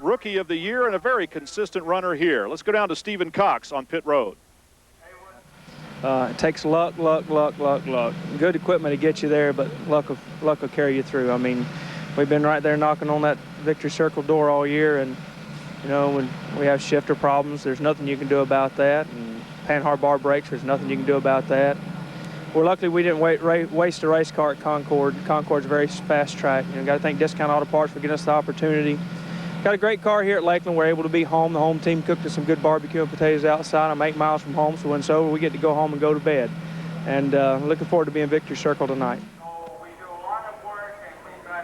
Rookie of the Year and a very consistent runner here. Let's go down to Stephen Cox on pit road. It takes luck. Good equipment to get you there, but luck will carry you through. I mean, we've been right there knocking on that victory circle door all year, and you know, when we have shifter problems, there's nothing you can do about that. And panhard bar brakes, there's nothing you can do about that. Well, luckily we didn't waste a race car at Concord. Concord's a very fast track. You know, got to thank Discount Auto Parts for giving us the opportunity. Got a great car here at Lakeland. We're able to be home. The home team cooked us some good barbecue and potatoes outside. I'm 8 miles from home, so when it's over, we get to go home and go to bed. And looking forward to being Victory Circle tonight.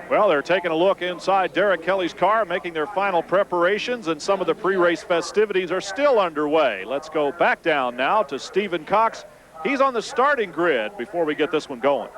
Well, they're taking a look inside Derek Kelly's car, making their final preparations, and some of the pre-race festivities are still underway. Let's go back down now to Stephen Cox. He's on the starting grid before we get this one going.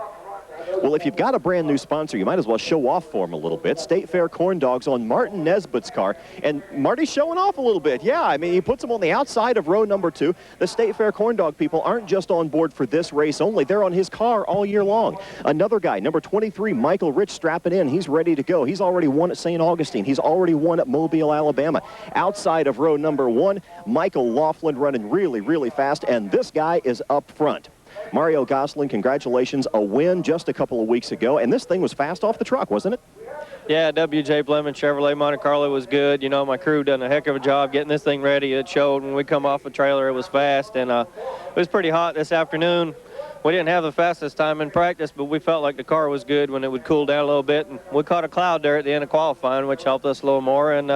Well, if you've got a brand new sponsor, you might as well show off for him a little bit. State Fair Corn Dogs on Martin Nesbitt's car. And Marty's showing off a little bit. Yeah, I mean, he puts them on the outside of row number 2. The State Fair Corn Dog people aren't just on board for this race only. They're on his car all year long. Another guy, number 23, Michael Rich, strapping in. He's ready to go. He's already won at St. Augustine. He's already won at Mobile, Alabama. Outside of row number 1, Michael Laughlin running really, really fast. And this guy is up front. Mario Gosselin, congratulations, a win just a couple of weeks ago, and this thing was fast off the truck, wasn't it? Yeah, W.J. Blemon Chevrolet Monte Carlo was good. You know, my crew done a heck of a job getting this thing ready. It showed when we come off a trailer, it was fast, and it was pretty hot this afternoon. We didn't have the fastest time in practice, but we felt like the car was good when it would cool down a little bit, and we caught a cloud there at the end of qualifying, which helped us a little more, and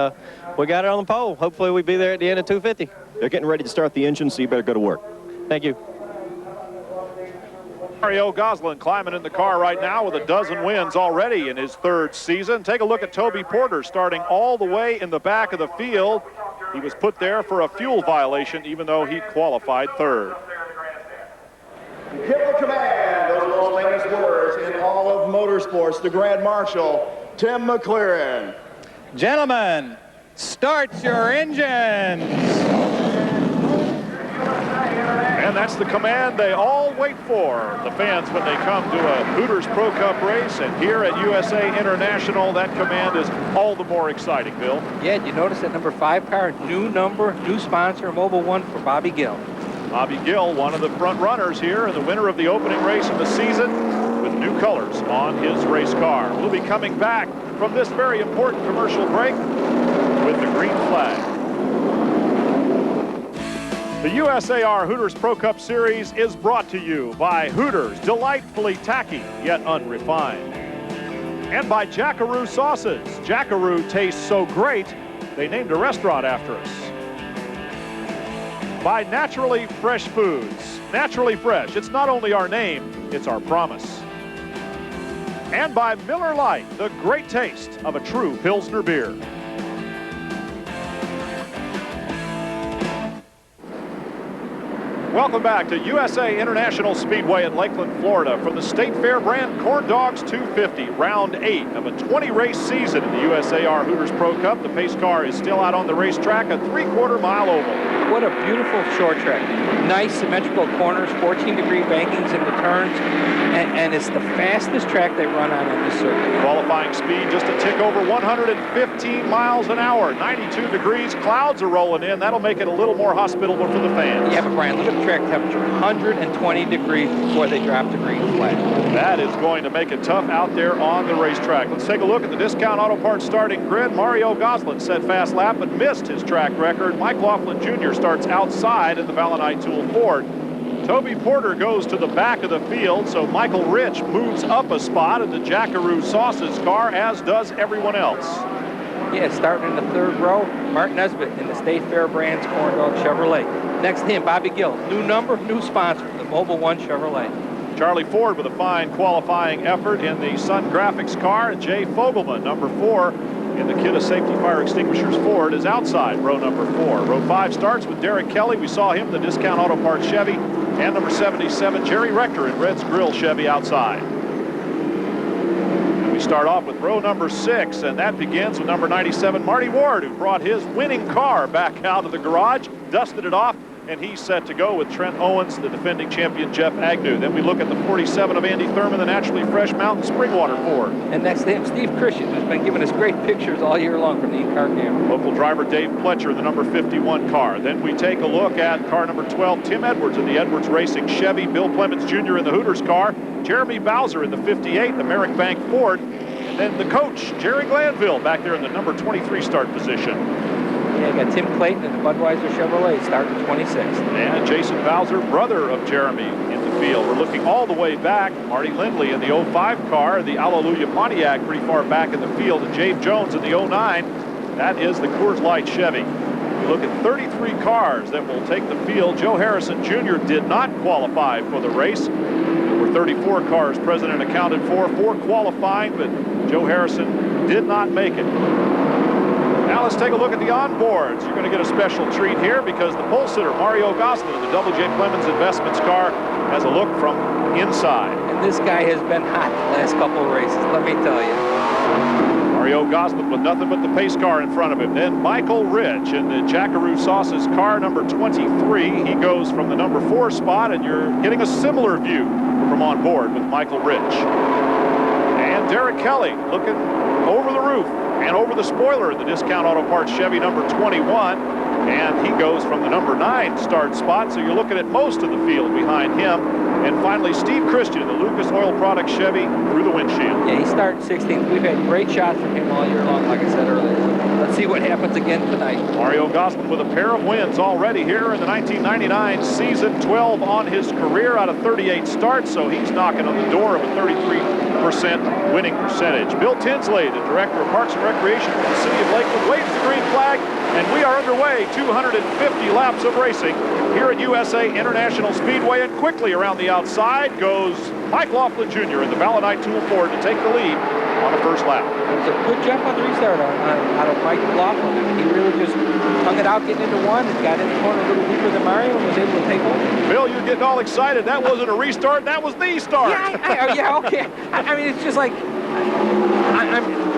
we got it on the pole. Hopefully we'll be there at the end of 250. They're getting ready to start the engine, so you better go to work. Thank you. Mario Gosselin climbing in the car right now with a dozen wins already in his 3rd season. Take a look at Toby Porter starting all the way in the back of the field. He was put there for a fuel violation even though he qualified 3rd. Give the command, those most famous words in all of motorsports, the Grand Marshal, Tim McLaren. Gentlemen, start your engines. And that's the command they all wait for, the fans, when they come to a Hooters Pro Cup race. And here at USA International, that command is all the more exciting, Bill. Yeah, you notice that number 5 car, new number, new sponsor, Mobile One for Bobby Gill. Bobby Gill, one of the front runners here and the winner of the opening race of the season with new colors on his race car. We'll be coming back from this very important commercial break with the green flag. The USAR Hooters Pro Cup Series is brought to you by Hooters, delightfully tacky yet unrefined. And by Jackaroo Sauces. Jackaroo tastes so great, they named a restaurant after us. By Naturally Fresh Foods. Naturally Fresh, it's not only our name, it's our promise. And by Miller Lite, the great taste of a true Pilsner beer. Welcome back to USA International Speedway in Lakeland, Florida for the State Fair brand Corn Dogs 250, round 8 of a 20-race season in the USAR Hooters Pro Cup. The pace car is still out on the racetrack, a 3/4 mile oval. What a beautiful short track. Nice symmetrical corners, 14-degree bankings in the turns, and it's the fastest track they run on this circuit. Qualifying speed just a tick over 115 miles an hour, 92 degrees. Clouds are rolling in. That'll make it a little more hospitable for the fans. Yeah, but Brian, look at the track temperature, 120 degrees before they drop the green flag. That is going to make it tough out there on the racetrack. Let's take a look at the Discount Auto Parts starting grid. Mario Gosselin set fast lap but missed his track record. Mike Laughlin Jr. starts outside in the Vallenite Tool Ford. Toby Porter goes to the back of the field, so Michael Rich moves up a spot in the Jackaroo Sauces car, as does everyone else. Yeah, starting in the 3rd row, Mark Nesbitt in the State Fair Brands Corn Dog Chevrolet. Next to him, Bobby Gill, new number, new sponsor, the Mobile One Chevrolet. Charlie Ford with a fine qualifying effort in the Sun Graphics car. Jay Fogelman, number 4, in the Kidde Safety Fire Extinguishers Ford, is outside row number 4. Row 5 starts with Derek Kelly. We saw him, the Discount Auto Parts Chevy, and number 77, Jerry Rector in Red's Grill Chevy outside. And we start off with row number 6, and that begins with number 97, Marty Ward, who brought his winning car back out of the garage, dusted it off, and he's set to go with Trent Owens, the defending champion Jeff Agnew. Then we look at the 47 of Andy Thurman, the naturally fresh Mountain Springwater Ford. And next to him, Steve Christian, who's been giving us great pictures all year long from the in-car camera. Local driver Dave Pletcher, the number 51 car. Then we take a look at car number 12, Tim Edwards in the Edwards Racing Chevy, Bill Clements Jr. in the Hooters car, Jeremy Bowser in the 58, the Merrick Bank Ford, and then the coach, Jerry Glanville, back there in the number 23 start position. Yeah, you got Tim Clayton in the Budweiser Chevrolet starting 26th. And Jason Bowser, brother of Jeremy, in the field. We're looking all the way back. Marty Lindley in the 05 car, the Alleluia Pontiac pretty far back in the field, and Jabe Jones in the 09. That is the Coors Light Chevy. We look at 33 cars that will take the field. Joe Harrison Jr. did not qualify for the race. There were 34 cars present and accounted for, 4 qualifying, but Joe Harrison did not make it. Now let's take a look at the onboards. You're going to get a special treat here because the pole sitter, Mario Goslin, in the Double J Clemens Investments car, has a look from inside. And this guy has been hot the last couple of races, let me tell you. Mario Goslin with nothing but the pace car in front of him. Then Michael Rich in the Jackaroo Sauces car, number 23. He goes from the number 4 spot, and you're getting a similar view from on board with Michael Rich. And Derek Kelly looking over the roof and over the spoiler in the Discount Auto Parts Chevy number 21. And he goes from the number 9 start spot, so you're looking at most of the field behind him. And finally, Steve Christian in the Lucas Oil Products Chevy through the windshield. Yeah, he started 16th. We've had great shots from him all year long, like I said earlier. Let's see what happens again tonight. Mario Goslin with a pair of wins already here in the 1999 season, 12 on his career out of 38 starts, so he's knocking on the door of a 33% winning percentage. Bill Tinsley, the Director of Parks and Recreation for the City of Lakeland, waves the green flag, and we are underway. 250 laps of racing here at USA International Speedway, and quickly around the outside goes Mike Laughlin Jr. in the Valladolid Tool Ford to take the lead on the first lap. It was a good jump on the restart out of Mike Laughlin. I mean, he really just hung it out getting into one and got in the corner a little deeper than Mario and was able to take over. Bill, you're getting all excited. That wasn't a restart. That was the start. Yeah, okay. I mean, it's just like,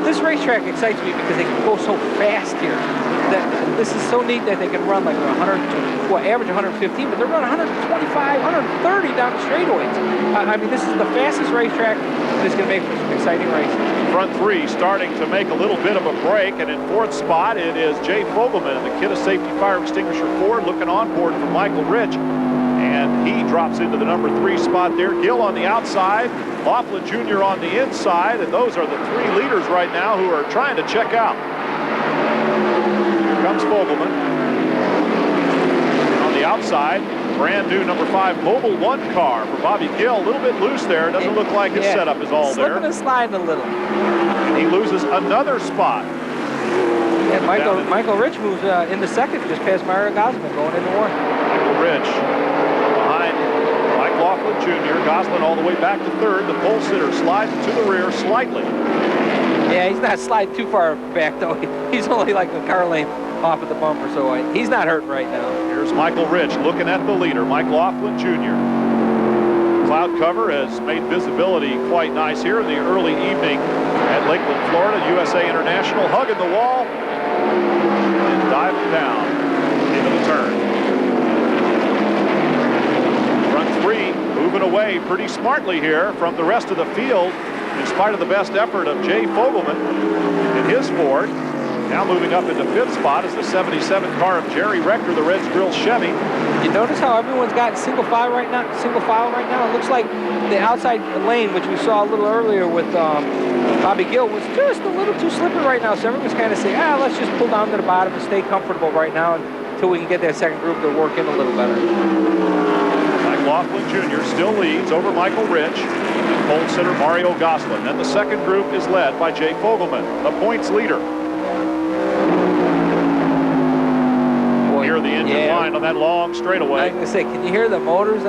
this racetrack excites me because they can go so fast here. This is so neat that they can run like average 115, but they're running 125, 130 down the straightaways. I mean, this is the fastest racetrack, and it's going to make for some exciting races. Front 3 starting to make a little bit of a break, and in 4th spot it is Jay Fogelman in the Kidde Safety Fire Extinguisher Ford, looking on board for Michael Rich, and he drops into the number 3 spot there. Gill on the outside, Laughlin Jr. on the inside, and those are the 3 leaders right now who are trying to check out. Here comes Fogelman. And on the outside, brand new number 5 Mobile 1 car for Bobby Gill. A little bit loose there. Doesn't look like his setup is all there. Slipping and sliding a little. And he loses another spot. And Michael Rich moves in the 2nd, just past Mario Goslin, going into 1. Michael Rich behind Mike Laughlin Jr. Goslin all the way back to 3rd. The pole sitter slides to the rear slightly. Yeah, he's not sliding too far back, though. He's only like a car length off of the bumper, so he's not hurting right now. Here's Michael Rich looking at the leader, Mike Laughlin Jr. Cloud cover has made visibility quite nice here in the early evening at Lakeland, Florida. USA International hugging the wall and diving down into the turn. Front 3 moving away pretty smartly here from the rest of the field, in spite of the best effort of Jay Fogelman in his Ford. Now moving up into 5th spot is the 77 car of Jerry Rector, the Reds Grill Chevy. You notice how everyone's got single file right now? It looks like the outside lane, which we saw a little earlier with Bobby Gill, was just a little too slippery right now. So everyone's kind of saying, let's just pull down to the bottom and stay comfortable right now until we can get that second group to work in a little better. Mike Laughlin Jr. still leads over Michael Rich and pole sitter Mario Goslin. Then the second group is led by Jay Fogelman, the points leader. Hear the engine line on that long straightaway. I was going to say, can you hear the motors?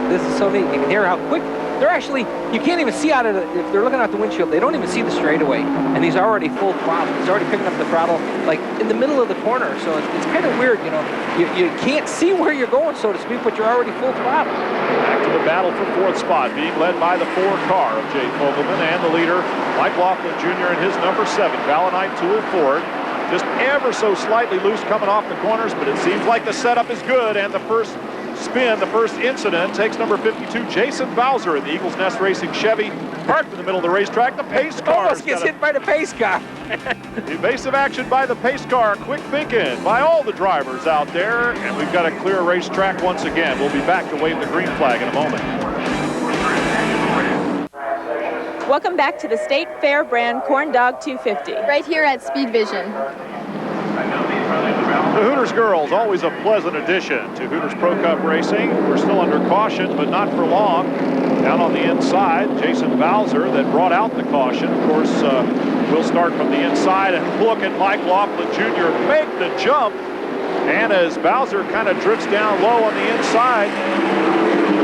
This is so neat. You can hear how quick they're actually. You can't even see out of if they're looking out the windshield. They don't even see the straightaway, and he's already full throttle. He's already picking up the throttle like in the middle of the corner. So it's kind of weird, you know. You can't see where you're going, so to speak, but you're already full throttle. Back to the battle for 4th spot, being led by the 4 car of Jay Fogelman and the leader Mike Laughlin Jr. and his number 7 Valentine Tool Ford. just ever so slightly loose coming off the corners, but it seems like the setup is good. And the first spin, the first incident, takes number 52, Jason Bowser in the Eagles Nest Racing Chevy, parked in the middle of the racetrack. The pace car almost gets hit by the pace car. Evasive action by the pace car. Quick thinking by all the drivers out there. And we've got a clear racetrack once again. We'll be back to wave the green flag in a moment. Welcome back to the State Fair brand Corn Dog 250. Right here at Speed Vision. The Hooters girls, always a pleasant addition to Hooters Pro Cup racing. We're still under caution, but not for long. Down on the inside, Jason Bowser that brought out the caution. Of course, we'll start from the inside and look at Mike Laughlin Jr. make the jump. And as Bowser kind of drifts down low on the inside,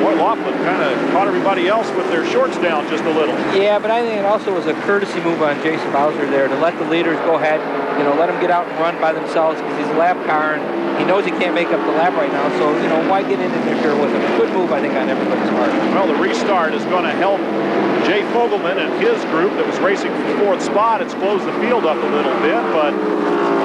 boy, Laughlin kind of caught everybody else with their shorts down just a little. Yeah, but I think it also was a courtesy move on Jason Bowser there to let the leaders go ahead, you know, let them get out and run by themselves because he's a lap car and he knows he can't make up the lap right now. So, you know, why get in and interfere with him? A good move, I think, on everybody's part. Well, the restart is going to help Jay Fogelman and his group that was racing for the fourth spot. It's closed the field up a little bit, but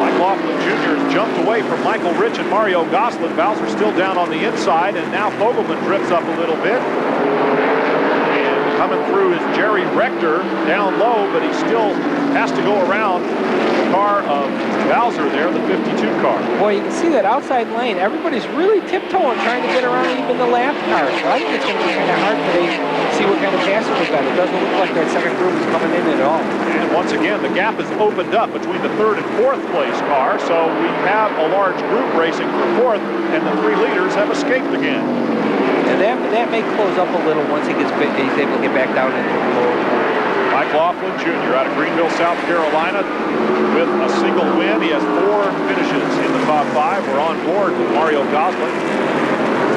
Mike Laughlin Jr. has jumped away from Michael Rich and Mario Gosselin. Bowser's still down on the inside, and now Fogelman drifts up a little bit. And coming through is Jerry Rector down low, but he still has to go around the car of Bowser there, the 52 car. Boy, you can see that outside lane. Everybody's really tiptoeing, trying to get around even the lap cars. So I think it's going to be kind of hard today to see what kind of passing we've got. It doesn't look like that second group is coming in at all. And once again, the gap is opened up between the third and fourth place car. So we have a large group racing for fourth, and the three leaders have escaped again. And that may close up a little once he's able to get back down into the lower. Mike Laughlin Jr. out of Greenville, South Carolina with a single win. He has 4 finishes in the top 5. We're on board with Mario Gosselin.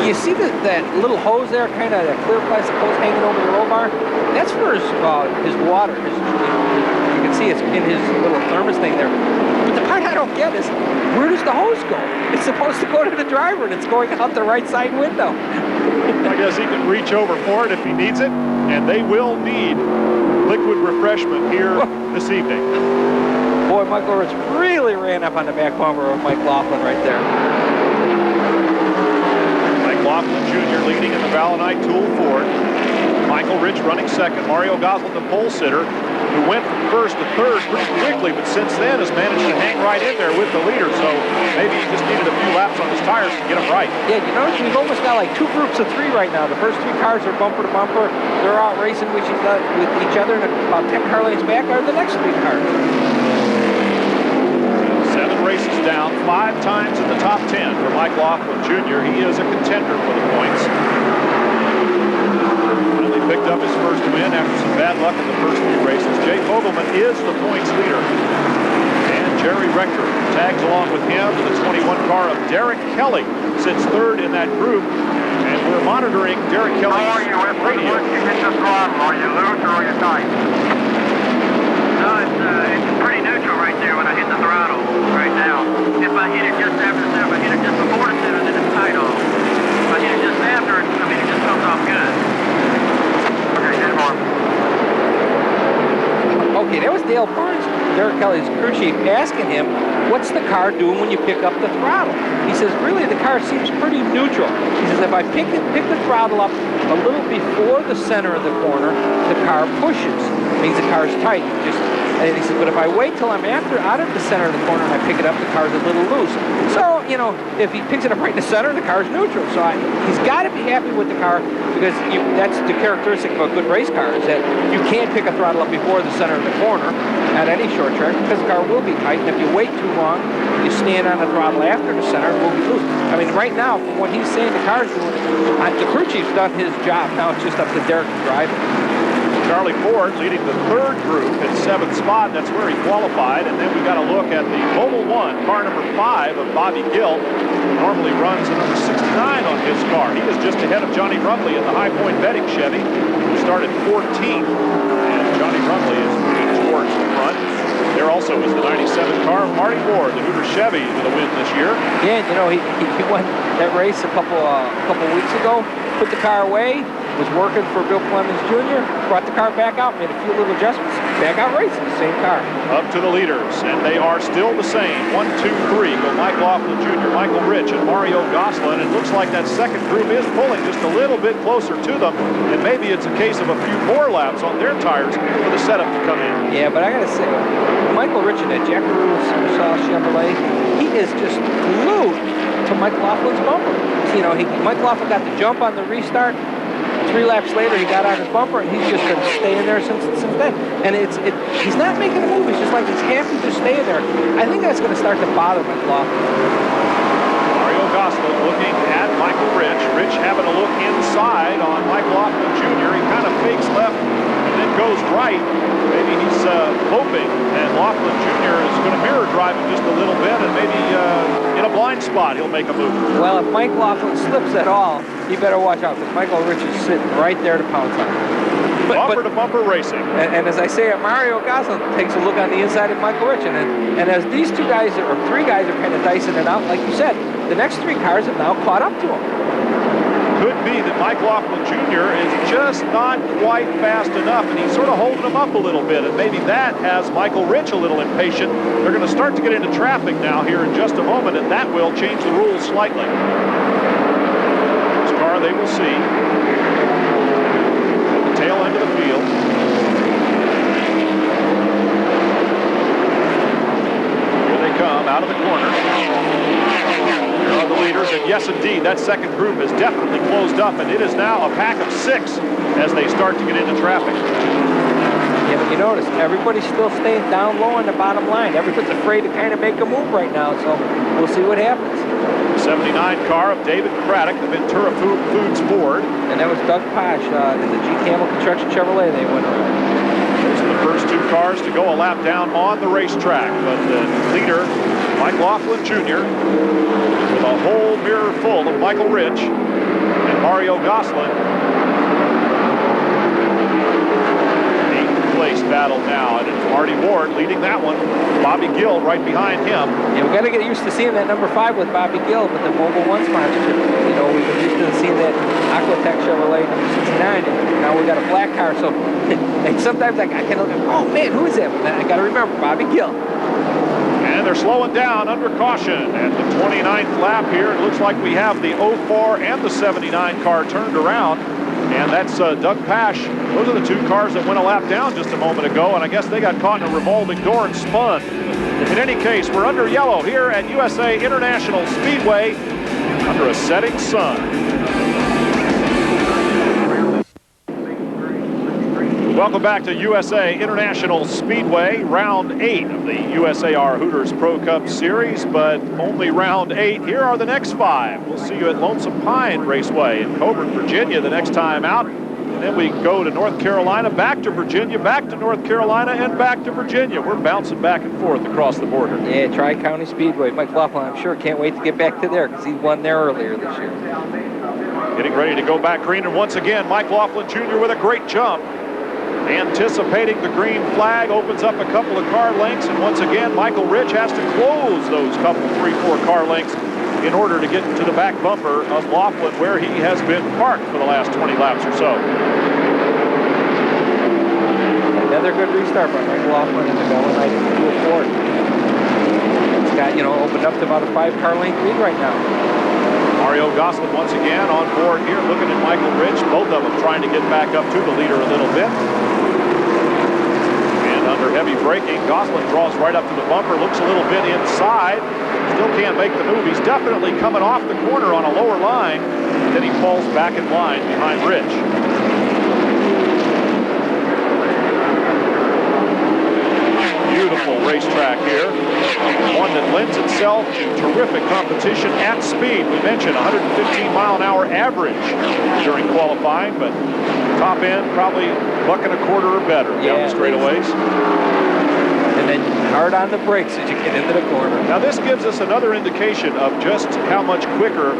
You see that little hose there, kind of that clear plastic hose hanging over the roll bar? That's for his water. You can see it's in his little thermos thing there. But the part I don't get is, where does the hose go? It's supposed to go to the driver, and it's going out the right side window. I guess he can reach over for it if he needs it, and they will need liquid refreshment here this evening. Boy, Michael Rich really ran up on the back bumper of Mike Laughlin right there. Mike Laughlin Jr. leading in the Valonite Tool Ford. Michael Rich running second. Mario Gosselin, the pole sitter, who went from first to third pretty quickly, but since then has managed to hang right in there with the leader. So maybe he just needed a few laps on his tires to get him right. Yeah, you notice we've almost got like 2 groups of 3 right now. The first 3 cars are bumper to bumper. They're out racing with each other, and about 10 car lanes back are the next 3 cars. 7 races down, 5 times in the top 10 for Mike Laughlin Jr. He is a contender for the points. Finally picked up his first win after some bad luck in the first few races. Jay Fogelman is the points leader. And Jerry Rector tags along with him. The 21 car of Derek Kelly sits third in that group. And we're monitoring Derek Kelly's radio. Once you hit the throttle, are you loose or are you tight? No, it's pretty neutral right there when I hit the throttle right now. If I hit it just after the center, if I hit it just before the center, then it's tight off. If I hit it just after, it just comes off good. Okay, good one. Okay, that was Dale Barnes, Derek Kelly's crew chief, asking him, what's the car doing when you pick up the throttle? He says, really, the car seems pretty neutral. He says, if I pick the throttle up a little before the center of the corner, the car pushes. It means the car's tight. And he says, but if I wait till I'm out of the center of the corner and I pick it up, the car's a little loose. So, you know, if he picks it up right in the center, the car's neutral. So he's got to be happy with the car because that's the characteristic of a good race car is that you can't pick a throttle up before the center of the corner at any short track because the car will be tight. And if you wait too long, you stand on the throttle after the center, it will be loose. I mean, right now, from what he's saying the car's doing, the crew chief's done his job. Now it's just up to Derek to drive it. Charlie Ford leading the third group at 7th spot. That's where he qualified. And then we got a look at the Mobil 1, car number 5 of Bobby Gill. Normally runs a number 69 on his car. He is just ahead of Johnny Rumley in the High Point Betting Chevy, who started 14th. And Johnny Rumley is moving towards the front. There also is the 97 car of Marty Ward, the Hooters Chevy, with a win this year. Yeah, you know, he won that race a couple weeks ago, put the car away, was working for Bill Clemens Jr., brought the car back out, made a few little adjustments, back out racing the same car. Up to the leaders, and they are still the same. 1, 2, 3 go Mike Laughlin Jr., Michael Rich, and Mario Gosselin. It looks like that second group is pulling just a little bit closer to them, and maybe it's a case of a few more laps on their tires for the setup to come in. Yeah, but I got to say, Michael Rich in that Jackaroo Chevrolet, he is just glued to Mike Laughlin's bumper. You know, Mike Laughlin got the jump on the restart. 3 laps later, he got on his bumper, and he's just been staying there since then. And he's not making a move. He's just like he's happy to stay there. I think that's going to start to bother Mike Laughlin. Mario Gosselin looking at Michael Rich. Rich having a look inside on Mike Laughlin Jr. He kind of fakes left and then goes right. Maybe he's hoping, and Laughlin Jr. is going to mirror drive him just a little bit, and maybe in a blind spot he'll make a move. Well, if Mike Laughlin slips at all, he better watch out, because Michael Rich is sitting right there to pounce on him. Bumper to bumper racing. And as I say, Mario Gosselin takes a look on the inside of Michael Rich, and as these 2 guys, or 3 guys, are kind of dicing it out, like you said, the next 3 cars have now caught up to him. Could be that Mike Laughlin Jr. is just not quite fast enough, and he's sort of holding him up a little bit, and maybe that has Michael Rich a little impatient. They're going to start to get into traffic now here in just a moment, and that will change the rules slightly. First car they will see at the tail end of the field. Here they come out of the corner. Here are the leaders, and yes, indeed, that second group is definitely closed up, and it is now a pack of 6 as they start to get into traffic. Yeah, but you notice, everybody's still staying down low on the bottom line. Everybody's afraid to kind of make a move right now, so we'll see what happens. 79 car of David Craddock, the Ventura Foods Ford. And that was Doug Pash in the G. Campbell Construction Chevrolet they went around. Those are the first 2 cars to go a lap down on the racetrack, but the leader, Mike Laughlin Jr., with a whole mirror full of Michael Rich and Mario Gosselin. 8th place battle now, and it's Marty Ward leading that one. Bobby Gill right behind him. Yeah, we got to get used to seeing that number 5 with Bobby Gill with the Mobil 1 sponsorship. You know, we've been used to seeing that Aquatech Chevrolet number 69, and now we got a black car. So and sometimes I kind of look, oh man, who is that? But then I got to remember Bobby Gill. And they're slowing down under caution at the 29th lap here. It looks like we have the 04 and the 79 car turned around. And that's Doug Pash. Those are the 2 cars that went a lap down just a moment ago, and I guess they got caught in a revolving door and spun. In any case, we're under yellow here at USA International Speedway under a setting sun. Welcome back to USA International Speedway, round 8 of the USAR Hooters Pro Cup Series, but only round 8. Here are the next 5. We'll see you at Lonesome Pine Raceway in Coburn, Virginia the next time out. And then we go to North Carolina, back to Virginia, back to North Carolina, and back to Virginia. We're bouncing back and forth across the border. Yeah, Tri-County Speedway. Mike Laughlin, I'm sure, can't wait to get back to there because he won there earlier this year. Getting ready to go back green, and once again, Mike Laughlin Jr. with a great jump. Anticipating the green flag, opens up a couple of car lengths, and once again, Michael Rich has to close those couple, 3-4 car lengths in order to get to the back bumper of Laughlin, where he has been parked for the last 20 laps or so. Another good restart by Mike Laughlin in the Valentine Ford. It's got, you know, opened up to about a 5-car length lead right now. Mario Gosselin once again on board here, looking at Michael Rich. Both of them trying to get back up to the leader a little bit. And under heavy braking, Gosselin draws right up to the bumper, looks a little bit inside. Still can't make the move. He's definitely coming off the corner on a lower line. Then he falls back in line behind Rich. Beautiful racetrack here. One that lends itself to terrific competition at speed. We mentioned 115-mile-an-hour average during qualifying, but top end probably $1.25 or better down the straightaways. And then hard on the brakes as you get into the corner. Now this gives us another indication of just how much quicker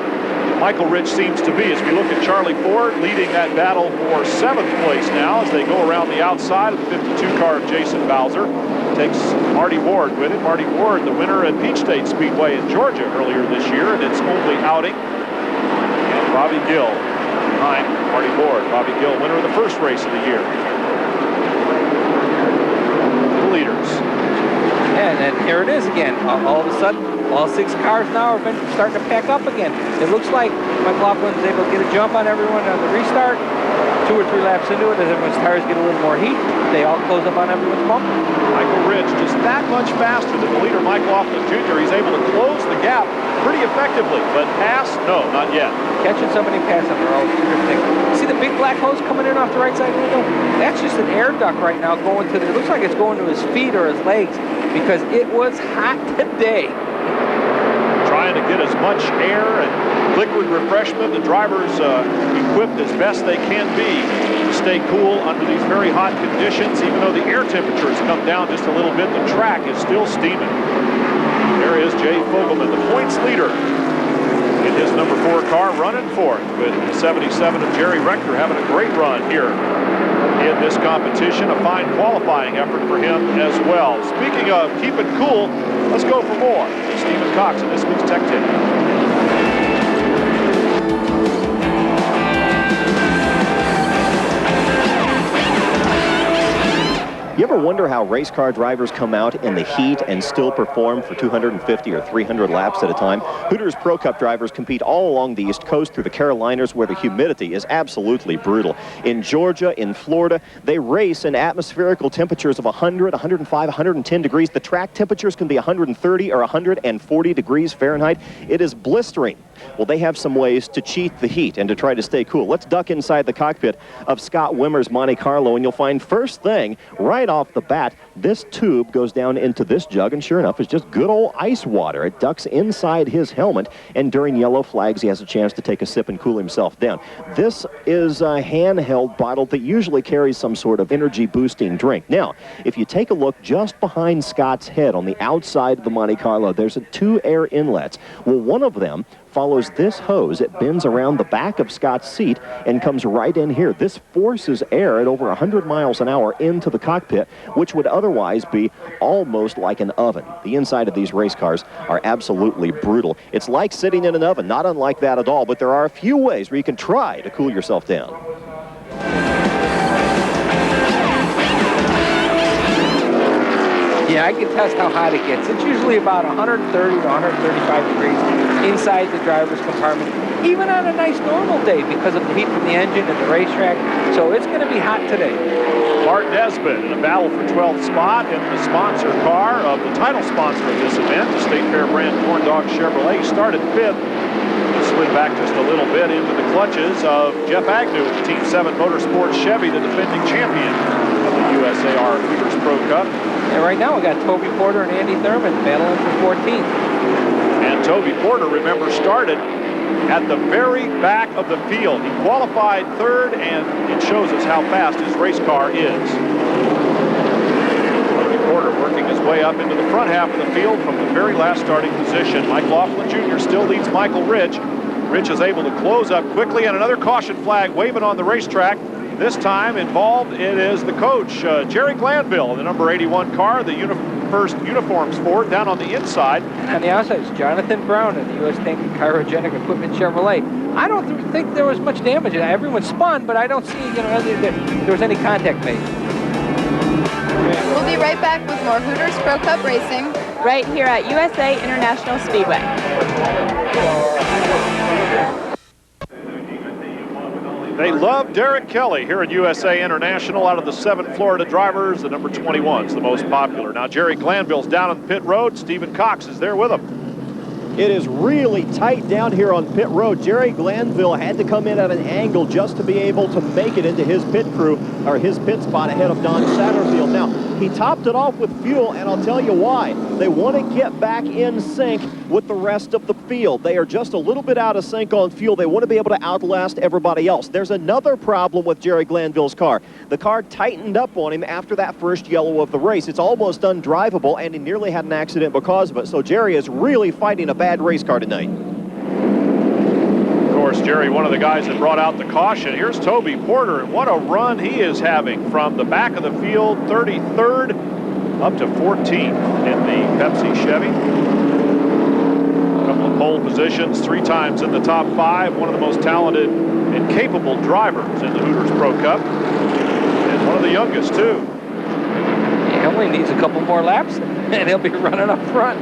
Michael Rich seems to be as we look at Charlie Ford leading that battle for 7th place now as they go around the outside of the 52 car of Jason Bowser. Takes Marty Ward with it. Marty Ward, the winner at Peach State Speedway in Georgia earlier this year, and its only outing. And Bobby Gill behind Marty Ward. Bobby Gill, winner of the first race of the year. leaders. And then here it is again. All of a sudden, all 6 cars now are starting to pack up again. It looks like McLaughlin was able to get a jump on everyone on the restart. 2 or 3 laps into it, as everyone's tires get a little more heat, they all close up on everyone's bump. Michael Ridge just that much faster than the leader, Mike Laughlin Jr. He's able to close the gap pretty effectively, but pass, no, not yet. Catching somebody passing, they're always two different things. See the big black hose coming in off the right side window? That's just an air duct right now going to it looks like it's going to his feet or his legs because it was hot today. Trying to get as much air and liquid refreshment. The drivers equipped as best they can be to stay cool under these very hot conditions. Even though the air temperature has come down just a little bit, the track is still steaming. There is Jay Fogelman, the points leader in his number 4 car, running fourth with the 77 of Jerry Rector having a great run here in this competition. A fine qualifying effort for him as well. Speaking of keeping cool, let's go for more. Stephen Cox in this week's Tech Tip. You ever wonder how race car drivers come out in the heat and still perform for 250 or 300 laps at a time? Hooters Pro Cup drivers compete all along the East Coast through the Carolinas where the humidity is absolutely brutal. In Georgia, in Florida, they race in atmospherical temperatures of 100, 105, 110 degrees. The track temperatures can be 130 or 140 degrees Fahrenheit. It is blistering. Well, they have some ways to cheat the heat and to try to stay cool. Let's duck inside the cockpit of Scott Wimmer's Monte Carlo, and you'll find first thing, right off the bat, this tube goes down into this jug, and sure enough, it's just good old ice water. It ducks inside his helmet, and during yellow flags, he has a chance to take a sip and cool himself down. This is a handheld bottle that usually carries some sort of energy-boosting drink. Now, if you take a look just behind Scott's head on the outside of the Monte Carlo, there's 2 air inlets. Well, one of them follows this hose. It bends around the back of Scott's seat and comes right in here. This forces air at over 100 miles an hour into the cockpit, which would otherwise be almost like an oven. The inside of these race cars are absolutely brutal. It's like sitting in an oven, not unlike that at all, but there are a few ways where you can try to cool yourself down. Yeah, I can test how hot it gets. It's usually about 130 to 135 degrees inside the driver's compartment, even on a nice normal day because of the heat from the engine and the racetrack. So it's going to be hot today. Mark Nesbitt in a battle for 12th spot in the sponsor car of the title sponsor of this event, the State Fair brand Corn Dog Chevrolet. He started 5th. He slid back just a little bit into the clutches of Jeff Agnew with Team 7 Motorsports Chevy, the defending champion of the USAR Hooters Pro Cup. And right now we got Toby Porter and Andy Thurman battling for 14th. And Toby Porter, remember, started at the very back of the field. He qualified 3rd, and it shows us how fast his race car is. Toby Porter working his way up into the front half of the field from the very last starting position. Mike Laughlin Jr. still leads Michael Ridge. Ridge is able to close up quickly, and another caution flag waving on the racetrack. This time involved, it is the coach, Jerry Glanville, the number 81 car, the first uniform sport down on the inside. And on the outside is Jonathan Brown in the U.S. Tank and Cryogenic Equipment Chevrolet. I don't think there was much damage. Everyone spun, but I don't see, there was any contact made. We'll be right back with more Hooters Pro Cup racing right here at USA International Speedway. They love Derek Kelly here at USA International. Out of the 7 Florida drivers, the number 21 is the most popular. Now Jerry Glanville's down on pit road. Stephen Cox is there with him. It is really tight down here on pit road. Jerry Glanville had to come in at an angle just to be able to make it into his pit crew, or his pit spot ahead of Don Satterfield. Now, he topped it off with fuel, and I'll tell you why. They want to get back in sync with the rest of the field. They are just a little bit out of sync on fuel. They want to be able to outlast everybody else. There's another problem with Jerry Glanville's car. The car tightened up on him after that first yellow of the race. It's almost undrivable, and he nearly had an accident because of it. So Jerry is really fighting a bad race car tonight. Of course, Jerry, one of the guys that brought out the caution. Here's Toby Porter, and what a run he is having from the back of the field, 33rd up to 14th in the Pepsi Chevy. A couple of pole positions, 3 times in the top 5. One of the most talented and capable drivers in the Hooters Pro Cup, and one of the youngest too. Yeah, only needs a couple more laps, and he'll be running up front.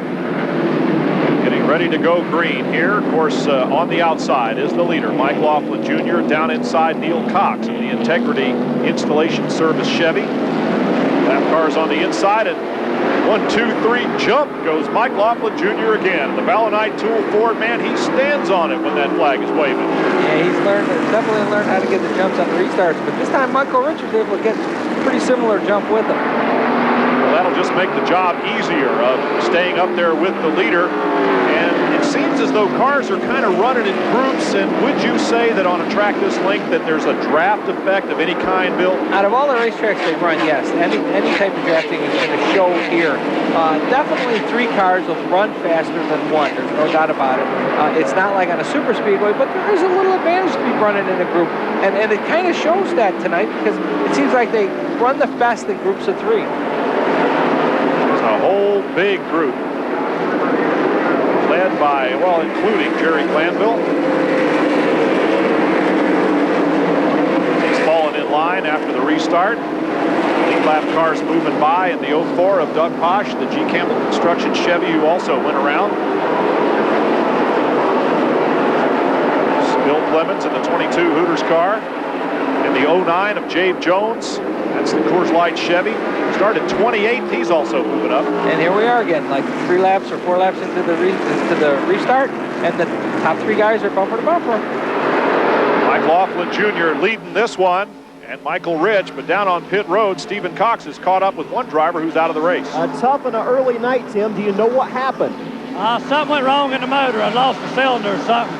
Getting ready to go green here. Of course, on the outside is the leader, Mike Laughlin Jr. Down inside, Neil Cox in the Integrity Installation Service Chevy. Lap cars on the inside, and 1, 2, 3, jump goes Mike Laughlin Jr. again. The Balanite Tool Ford, man, he stands on it when that flag is waving. Yeah, he's definitely learned how to get the jumps on the restarts, but this time Michael Rich was able to get a pretty similar jump with him. Well, that'll just make the job easier of staying up there with the leader. And it seems as though cars are kind of running in groups. And would you say that on a track this length that there's a draft effect of any kind, Bill? Out of all the racetracks they run, yes. Any type of drafting is going to show here. Definitely 3 cars will run faster than 1. There's no doubt about it. It's not like on a super speedway, but there is a little advantage to be running in a group. And it kind of shows that tonight because it seems like they run the best in groups of 3. There's a whole big group led by, well, including Jerry Glanville. He's fallen in line after the restart. Lead lap cars moving by in the 04 of Doug Posh, the G. Campbell Construction Chevy, who also went around. Bill Clemens in the 22 Hooters car. In the 09 of Jave Jones. That's the Coors Light Chevy. Started 28th. He's also moving up. And here we are again, like 3 laps or 4 laps into the restart, and the top 3 guys are bumper to bumper. Mike Laughlin Jr. leading this one, and Michael Rich, but down on pit road, Stephen Cox is caught up with one driver who's out of the race. A tough and an early night, Tim. Do you know what happened? Something went wrong in the motor. I lost a cylinder or something.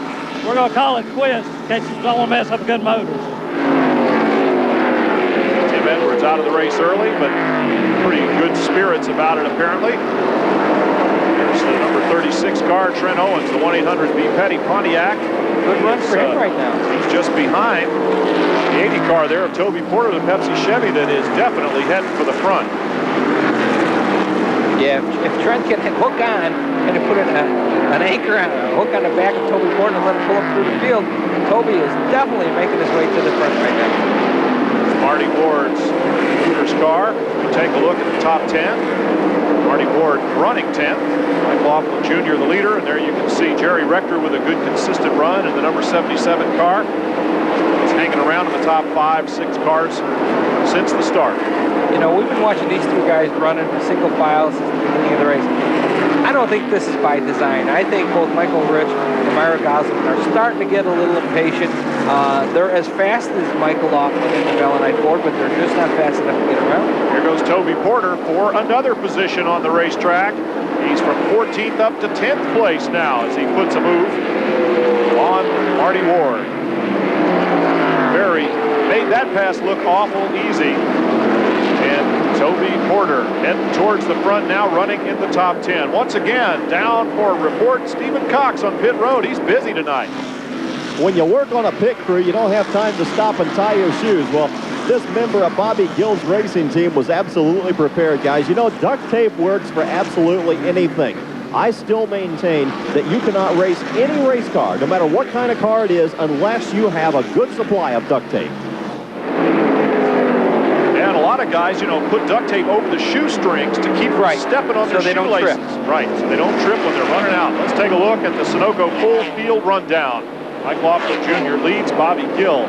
We're going to call it quits in case you don't want to mess up a good motor. Tim Edwards out of the race early, but pretty good spirits about it apparently. There's the number 36 car, Trent Owens, the 1-800-B Petty Pontiac. Good run for him right now. He's just behind the 80 car there of Toby Porter, the Pepsi Chevy, that is definitely heading for the front. Yeah, if Trent can hook on and put an anchor on a hook on the back of Toby Porter and let him pull up through the field, Toby is definitely making his way to the front right now. Marty Ward's Hooters car. We take a look at the top 10. Marty Ward running 10th. Mike Laughlin Jr. the leader, and there you can see Jerry Rector with a good consistent run in the number 77 car. He's hanging around in the top 5, 6 cars since the start. You know, we've been watching these 2 guys running a single file since the beginning of the race. I don't think this is by design. I think both Michael Rich and Myra Goslin are starting to get a little impatient. They're as fast as Michael Laughlin in the Balanite Ford, but they're just not fast enough to get around. Here goes Toby Porter for another position on the racetrack. He's from 14th up to 10th place now as he puts a move on Marty Ward. Made that pass look awful easy. And Toby Porter heading towards the front now, running in the top 10. Once again, down for a report, Stephen Cox on pit road. He's busy tonight. When you work on a pit crew, you don't have time to stop and tie your shoes. Well, this member of Bobby Gill's racing team was absolutely prepared, guys. You know, duct tape works for absolutely anything. I still maintain that you cannot race any race car, no matter what kind of car it is, unless you have a good supply of duct tape. And a lot of guys, you know, put duct tape over the shoestrings to keep from stepping on their shoelaces. Right, so they don't trip when they're running out. Let's take a look at the Sunoco full field rundown. Mike Laughlin Jr. leads. Bobby Gill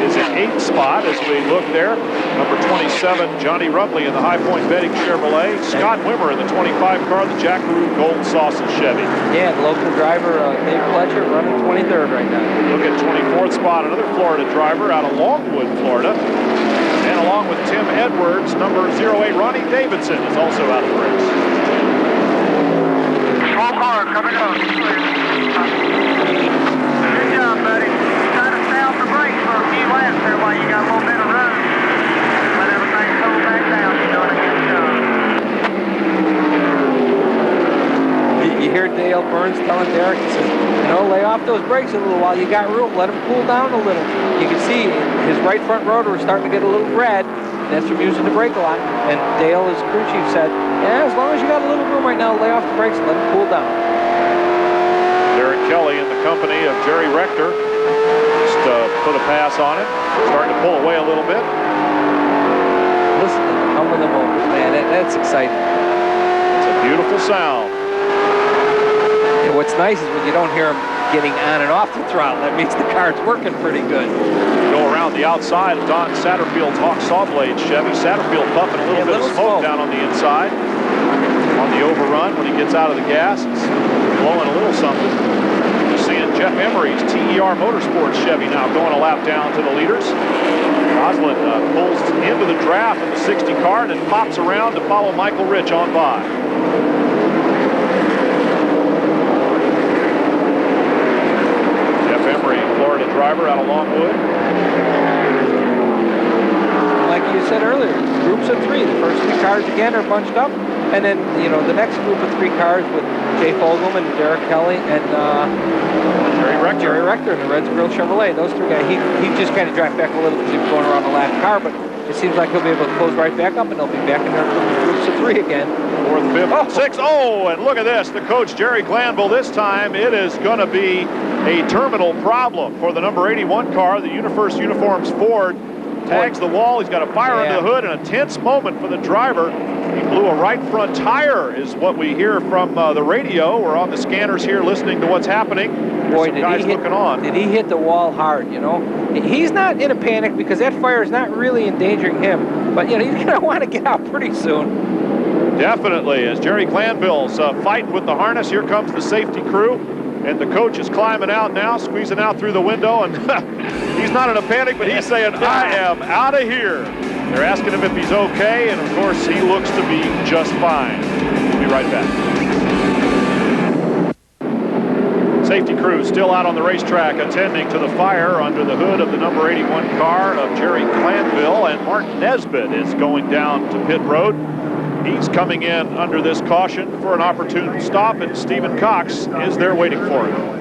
is in 8th spot as we look there. Number 27, Johnny Rumley in the High Point Betting Chevrolet. Scott Wimmer in the 25 car, the Jack Rue Gold Sausage Chevy. Yeah, the local driver, Dave Fletcher, running 23rd right now. Look at 24th spot, another Florida driver out of Longwood, Florida. And along with Tim Edwards, number 08, Ronnie Davidson is also out of the race. Small car coming up. Good job, buddy. Try to stay off the brakes for a few laps there while you got a little bit of room. Let everything settle back down. You're doing a good job. You hear Dale Burns telling Derek, he says, you know, lay off those brakes a little while you got room. Let them cool down a little. You can see his right front rotor is starting to get a little red. That's from using the brake a lot. And Dale, his crew chief, said, yeah, as long as you got a little room right now, lay off the brakes and let them cool down. Derek Kelly in the company of Jerry Rector just put a pass on it. Starting to pull away a little bit. Listen to the hum of the motors, man. That's exciting. It's a beautiful sound. And what's nice is when you don't hear them getting on and off the throttle, that means the car's working pretty good. Go around the outside of Don Satterfield's Hawk saw blade Chevy. Satterfield puffing a little bit of smoke down on the inside. On the overrun when he gets out of the gas, it's blowing a little something. You're seeing Jeff Emery's TER Motorsports Chevy now going a lap down to the leaders. Gosselin pulls into the draft of the 60 car and then pops around to follow Michael Rich on by. Jeff Emery, Florida driver out of Longwood. Like you said earlier, groups of 3. The first 3 cars again are bunched up. And then, you know, the next group of 3 cars with Jay Fogelman, Derek Kelly, and Jerry Rector in the Reds Grill Chevrolet. Those 3 guys, he just kind of dropped back a little because he was going around the last car, but it seems like he'll be able to close right back up, and they'll be back in their groups of 3 again. 4th, 5th, 6th. Oh, and look at this. The coach, Jerry Glanville, this time it is going to be a terminal problem for the number 81 car, the First Uniforms Ford. Tags the wall. He's got a fire under the hood, and a tense moment for the driver. He blew a right front tire, is what we hear from the radio. We're on the scanners here listening to what's happening. Boy, did he hit the wall hard, you know? He's not in a panic because that fire is not really endangering him. But, you know, he's going to want to get out pretty soon. Definitely. As Jerry Glanville's fighting with the harness, here comes the safety crew. And the coach is climbing out now, squeezing out through the window. And he's not in a panic, but he's saying, I am out of here. They're asking him if he's okay, and of course he looks to be just fine. We'll be right back. Safety crew still out on the racetrack attending to the fire under the hood of the number 81 car of Jerry Glanville, and Martin Nesbitt is going down to pit road. He's coming in under this caution for an opportune stop, and Stephen Cox is there waiting for him.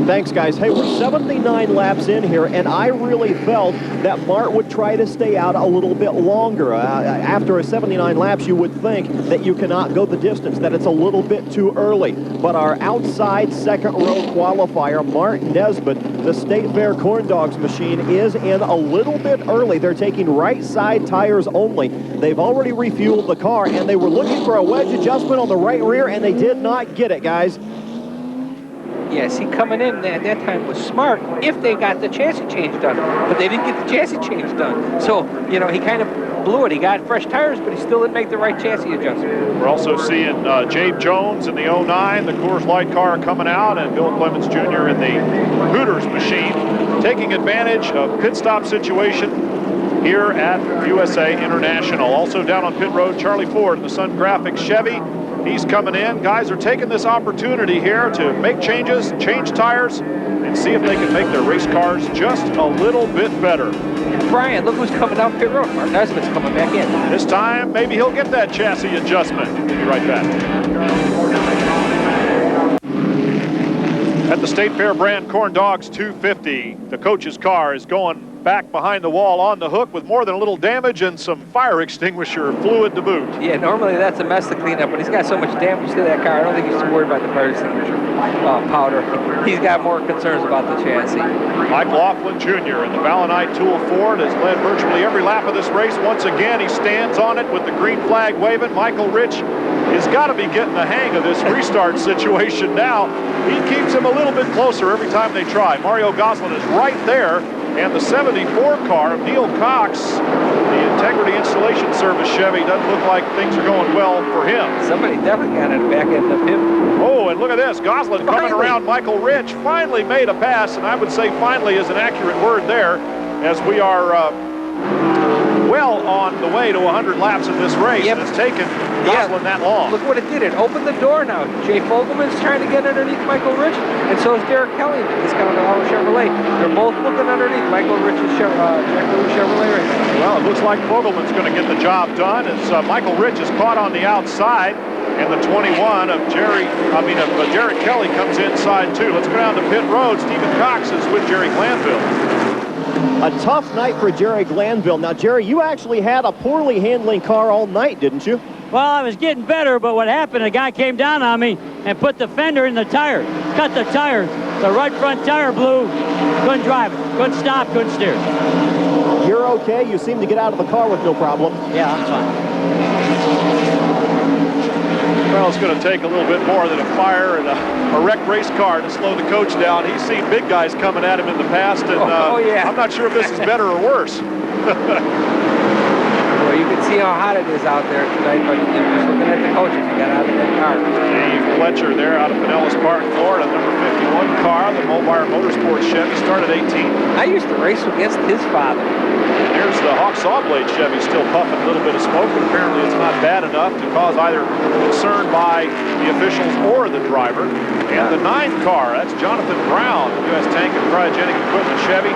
Thanks, guys. Hey, we're 79 laps in here, and I really felt that Mart would try to stay out a little bit longer. After a 79 laps, you would think that you cannot go the distance, that it's a little bit too early. But our outside second row qualifier, Mart Nesbitt, the State Fair Corn Dogs machine, is in a little bit early. They're taking right side tires only. They've already refueled the car, and they were looking for a wedge adjustment on the right rear, and they did not get it, guys. Yes, he coming in at that time was smart if they got the chassis change done, but they didn't get the chassis change done. So, you know, he kind of blew it. He got fresh tires, but he still didn't make the right chassis adjustment. We're also seeing Jabe Jones in the 09, the Coors Light car coming out, and Bill Clements Jr. in the Hooters machine, taking advantage of pit stop situation here at USA International. Also down on pit road, Charlie Ford in the Sun Graphics Chevy. He's coming in. Guys are taking this opportunity here to make changes, change tires, and see if they can make their race cars just a little bit better. Brian, look who's coming down pit road. Martin Nesbitt's coming back in. This time, maybe he'll get that chassis adjustment. We'll be right back. At the State Fair brand Corn Dogs 250, the coach's car is going back behind the wall on the hook with more than a little damage and some fire extinguisher fluid to boot. Yeah, normally that's a mess to clean up, but he's got so much damage to that car. I don't think he's too worried about the fire extinguisher powder. He's got more concerns about the chassis. Mike Laughlin Jr. in the Valonite Tool Ford has led virtually every lap of this race. Once again, he stands on it with the green flag waving. Michael Rich has got to be getting the hang of this restart situation now. He keeps him a little bit closer every time they try. Mario Gosselin is right there. And the 74 car of Neil Cox, the Integrity Installation Service Chevy, doesn't look like things are going well for him. Somebody definitely got it back in the pit. Oh, and look at this. Gosselin coming around Michael Rich, finally made a pass, and I would say finally is an accurate word there, as we are well on the way to 100 laps in this race, and it's taken Gosselin that long. Look what it did. It opened the door now. Jay Fogelman's trying to get underneath Michael Rich, and so is Derek Kelly in the Discount Auto Chevrolet. They're both looking underneath Michael Rich's Chevrolet right now. Well, it looks like Fogelman's going to get the job done as Michael Rich is caught on the outside, and the 21 of Derek Kelly comes inside too. Let's go down to pit road. Stephen Cox is with Jerry Glanville. A tough night for Jerry Glanville. Now, Jerry, you actually had a poorly handling car all night, didn't you? Well, I was getting better, but what happened, a guy came down on me and put the fender in the tire, cut the tire. The right front tire blew. Couldn't drive it, couldn't stop, couldn't steer. You're okay? You seem to get out of the car with no problem. Yeah, I'm fine. Well, it's going to take a little bit more than a fire and a wrecked race car to slow the coach down. He's seen big guys coming at him in the past, and yeah. I'm not sure if this is better or worse. Well, you can see how hot it is out there tonight, but just looking at the coaches who got out of that car. Dave Fletcher there out of Pinellas Park, Florida, number 51 car, the Mobile Motorsports Chevy, started 18. I used to race against his father. Here's the Hawk Saw Blade Chevy still puffing a little bit of smoke, but apparently it's not bad enough to cause either concern by the officials or the driver. And the 9 car, that's Jonathan Brown, U.S. Tank and Cryogenic Equipment Chevy,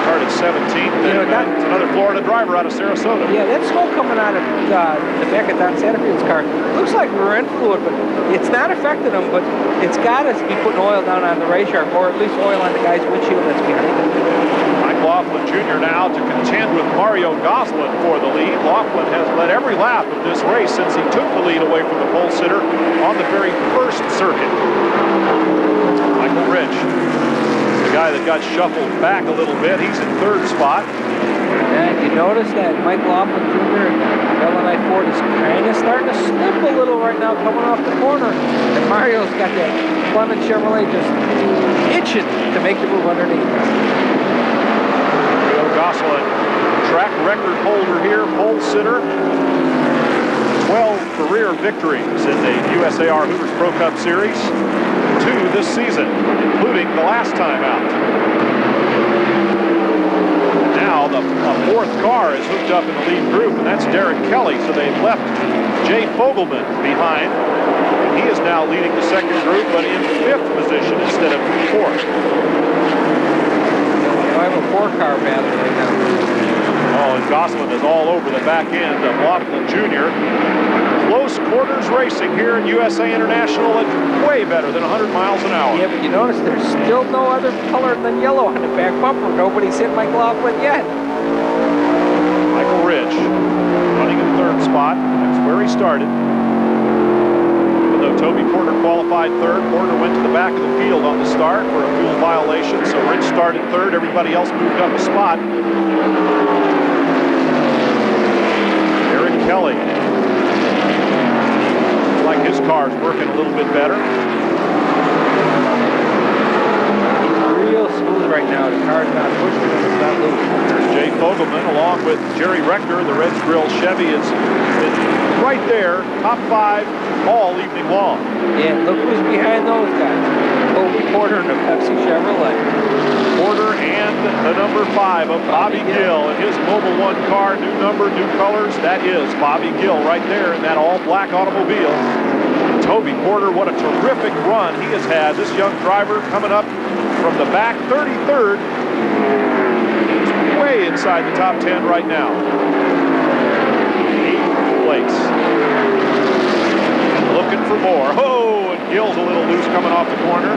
started 17th. It's another Florida driver out of Sarasota. Yeah, that smoke coming out of the back of Don Satterfield's car looks like Laurent fluid, but it's not affecting him, but it's got to be putting oil down on the racetrack, or at least oil on the guy's windshield that's behind him. Mike Laughlin Jr. now to contend with Mario Goslin for the lead. Laughlin has led every lap of this race since he took the lead away from the pole sitter on the very first circuit. Michael Rich, the guy that got shuffled back a little bit, he's in 3rd spot. And you notice that Mike Laughlin Jr. and Valentine Ford is kind of starting to slip a little right now coming off the corner. And Mario's got that Clement Chevrolet just itching to make the move underneath. Mario Goslin, track record holder here, pole sitter. 12 career victories in the USAR Hooters Pro Cup Series. 2 this season, including the last time out. Now the 4th car is hooked up in the lead group, and that's Derek Kelly. So they've left Jay Fogelman behind. And he is now leading the 2nd group, but in 5th position instead of 4th. I have a 4-car battle right now. Oh, and Goslin is all over the back end of Laughlin Jr. Close quarters racing here in USA International at way better than 100 miles an hour. Yeah, but you notice there's still no other color than yellow on the back bumper. Nobody's hit Mike Laughlin yet. Michael Ridge running in 3rd spot. That's where he started. Even though Toby Porter qualified 3rd, Porter went to the back of the field on the start for a fuel violation, so Ridge started 3rd. Everybody else moved up a spot. Derek Kelly. Like his car's working a little bit better. Real smooth right now. The car's not pushing it. It's not loose. There's Jay Fogelman along with Jerry Rector. The Reds Grill Chevy is right there, top 5 all evening long. Yeah, look who's behind those guys. Toby Porter and the Pepsi Chevrolet. Porter and the number 5 of Bobby Gill in his Mobil 1 car, new number, new colors. That is Bobby Gill right there in that all-black automobile. Toby Porter, what a terrific run he has had. This young driver coming up from the back, 33rd. He's way inside the top 10 right now. 8th place. And looking for more. Oh, and Gill's a little loose coming off the corner.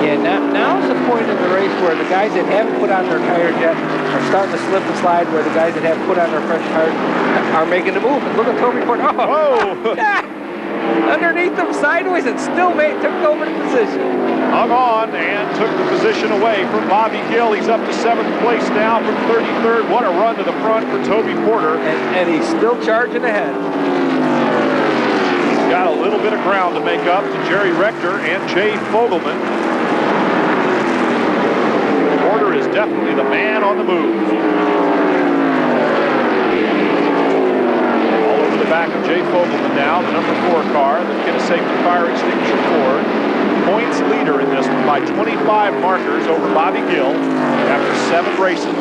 Yeah, now's the point in the race where the guys that haven't put on their tires yet are starting to slip and slide, where the guys that have put on their fresh tires are making the move. And look at Toby Porter. Oh! Underneath them sideways and still took over the position. Hung on and took the position away from Bobby Gill. He's up to 7th place now from 33rd. What a run to the front for Toby Porter. And he's still charging ahead. He's got a little bit of ground to make up to Jerry Rector and Jay Fogelman. Porter is definitely the man on the move. All over the back of Jay Fogelman now, the number 4 car, the Kinnesecond Fire Extinguisher Ford. Points leader in this one by 25 markers over Bobby Gill after 7 races.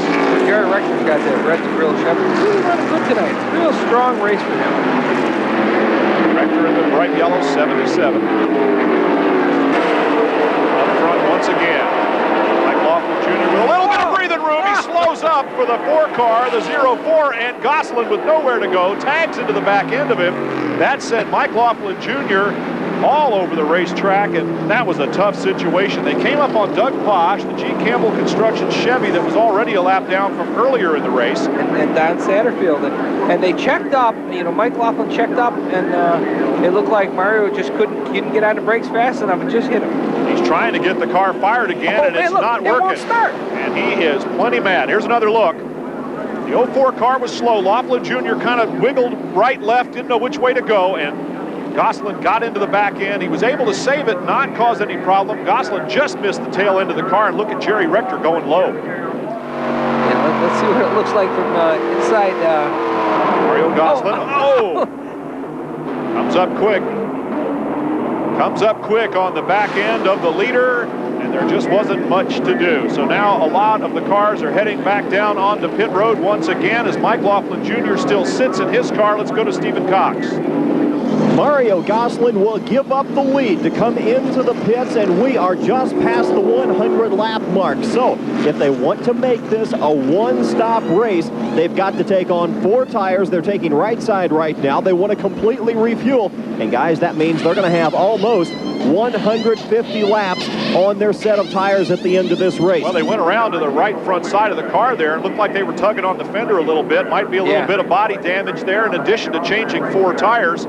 Jerry Rector's got that Red Grill Chevy. Really running good tonight. It's a real strong race for him. Rector in the bright yellow 77. Up front once again. Mike Laughlin Jr. with a little bit of breathing room. He slows up for the 4 car, the 04, and Goslin with nowhere to go tags into the back end of him. That sent Mike Laughlin Jr. all over the racetrack, and that was a tough situation. They came up on Doug Posh, the G. Campbell Construction Chevy that was already a lap down from earlier in the race. And Don Satterfield. And they checked up, Mike Laughlin checked up, and it looked like Mario just couldn't get on the brakes fast enough and just hit him. He He's trying to get the car fired again, and it's not working. It won't start. And he is plenty mad. Here's another look. The 04 car was slow. Laughlin Jr. kind of wiggled right, left, didn't know which way to go, and Gosselin got into the back end. He was able to save it, not cause any problem. Gosselin just missed the tail end of the car, and look at Jerry Rector going low. Yeah, let's see what it looks like from inside. Mario Gosselin. Oh! Comes up quick. Comes up quick on the back end of the leader, and there just wasn't much to do. So now a lot of the cars are heading back down onto pit road once again as Mike Laughlin Jr. still sits in his car. Let's go to Stephen Cox. Mario Gosselin will give up the lead to come into the pits, and we are just past the 100 lap mark. So if they want to make this a one-stop race, they've got to take on 4 tires. They're taking right side right now. They want to completely refuel. And guys, that means they're going to have almost 150 laps on their set of tires at the end of this race. Well, they went around to the right front side of the car there. It looked like they were tugging on the fender a little bit. Might be a little bit of body damage there in addition to changing 4 tires.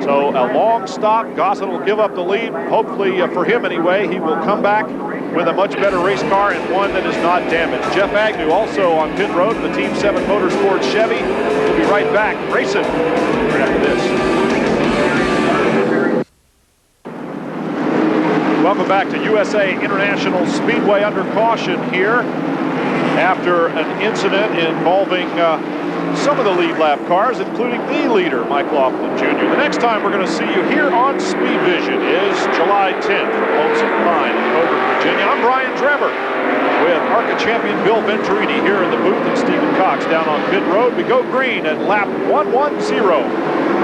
So a long stop. Gosselin will give up the lead. Hopefully, for him anyway, he will come back with a much better race car and one that is not damaged. Jeff Agnew also on pit road in the Team 7 Motorsports Chevy. We'll be right back racing right after this. Welcome back to USA International Speedway under caution here after an incident involving some of the lead lap cars, including the leader, Mike Laughlin Jr. The next time we're going to see you here on Speed Vision is July 10th from Lonesome Pine in Coburg, Virginia. I'm Brian Drebber with ARCA champion Bill Venturini here in the booth and Stephen Cox down on pit road. We go green at lap 110,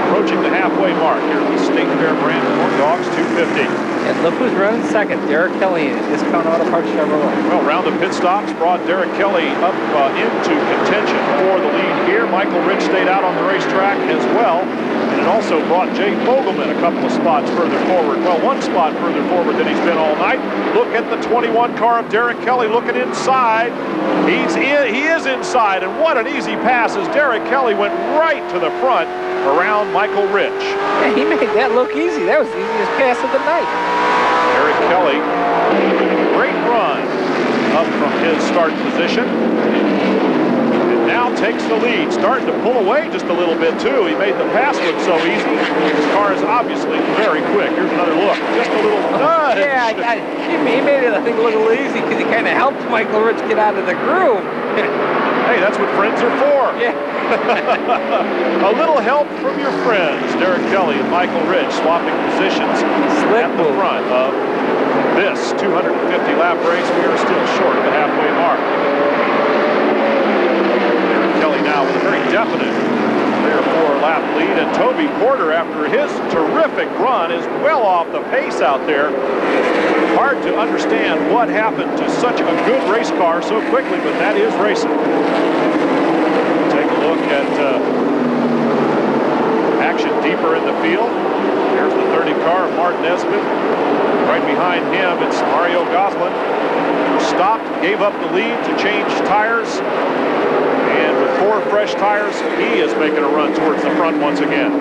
approaching the halfway mark here at the State Fair Brand Corn Dogs 250. And look who's running second, Derek Kelly in Discount Auto Parts Chevrolet. Well, round of pit stops brought Derek Kelly up into contention for the lead here. Michael Rich stayed out on the racetrack as well. And it also brought Jay Fogelman a couple of spots further forward. Well, 1 spot further forward than he's been all night. Look at the 21 car of Derek Kelly looking inside. He is inside, and what an easy pass as Derek Kelly went right to the front around Michael Rich. Yeah, he made that look easy. That was the easiest pass of the night. Derek Kelly, great run up from his start position. And now takes the lead, starting to pull away just a little bit too. He made the pass look so easy. His car is obviously very quick. Here's another look, just a little nudge. Yeah, he made it, I think, look a little easy because he kind of helped Michael Rich get out of the groove. Hey, that's what friends are for. Yeah. A little help from your friends. Derek Kelly and Michael Rich swapping positions at the front of this 250-lap race. We are still short of the halfway mark. Derek Kelly now with a very definite 3 or 4 lap lead, and Toby Porter, after his terrific run, is well off the pace out there. Hard to understand what happened to such a good race car so quickly, but that is racing. Take a look at action deeper in the field. Here's the 30 car of Martin Nesbitt. Right behind him, it's Mario Gosselin, who stopped, gave up the lead to change tires. And with 4 fresh tires, he is making a run towards the front once again.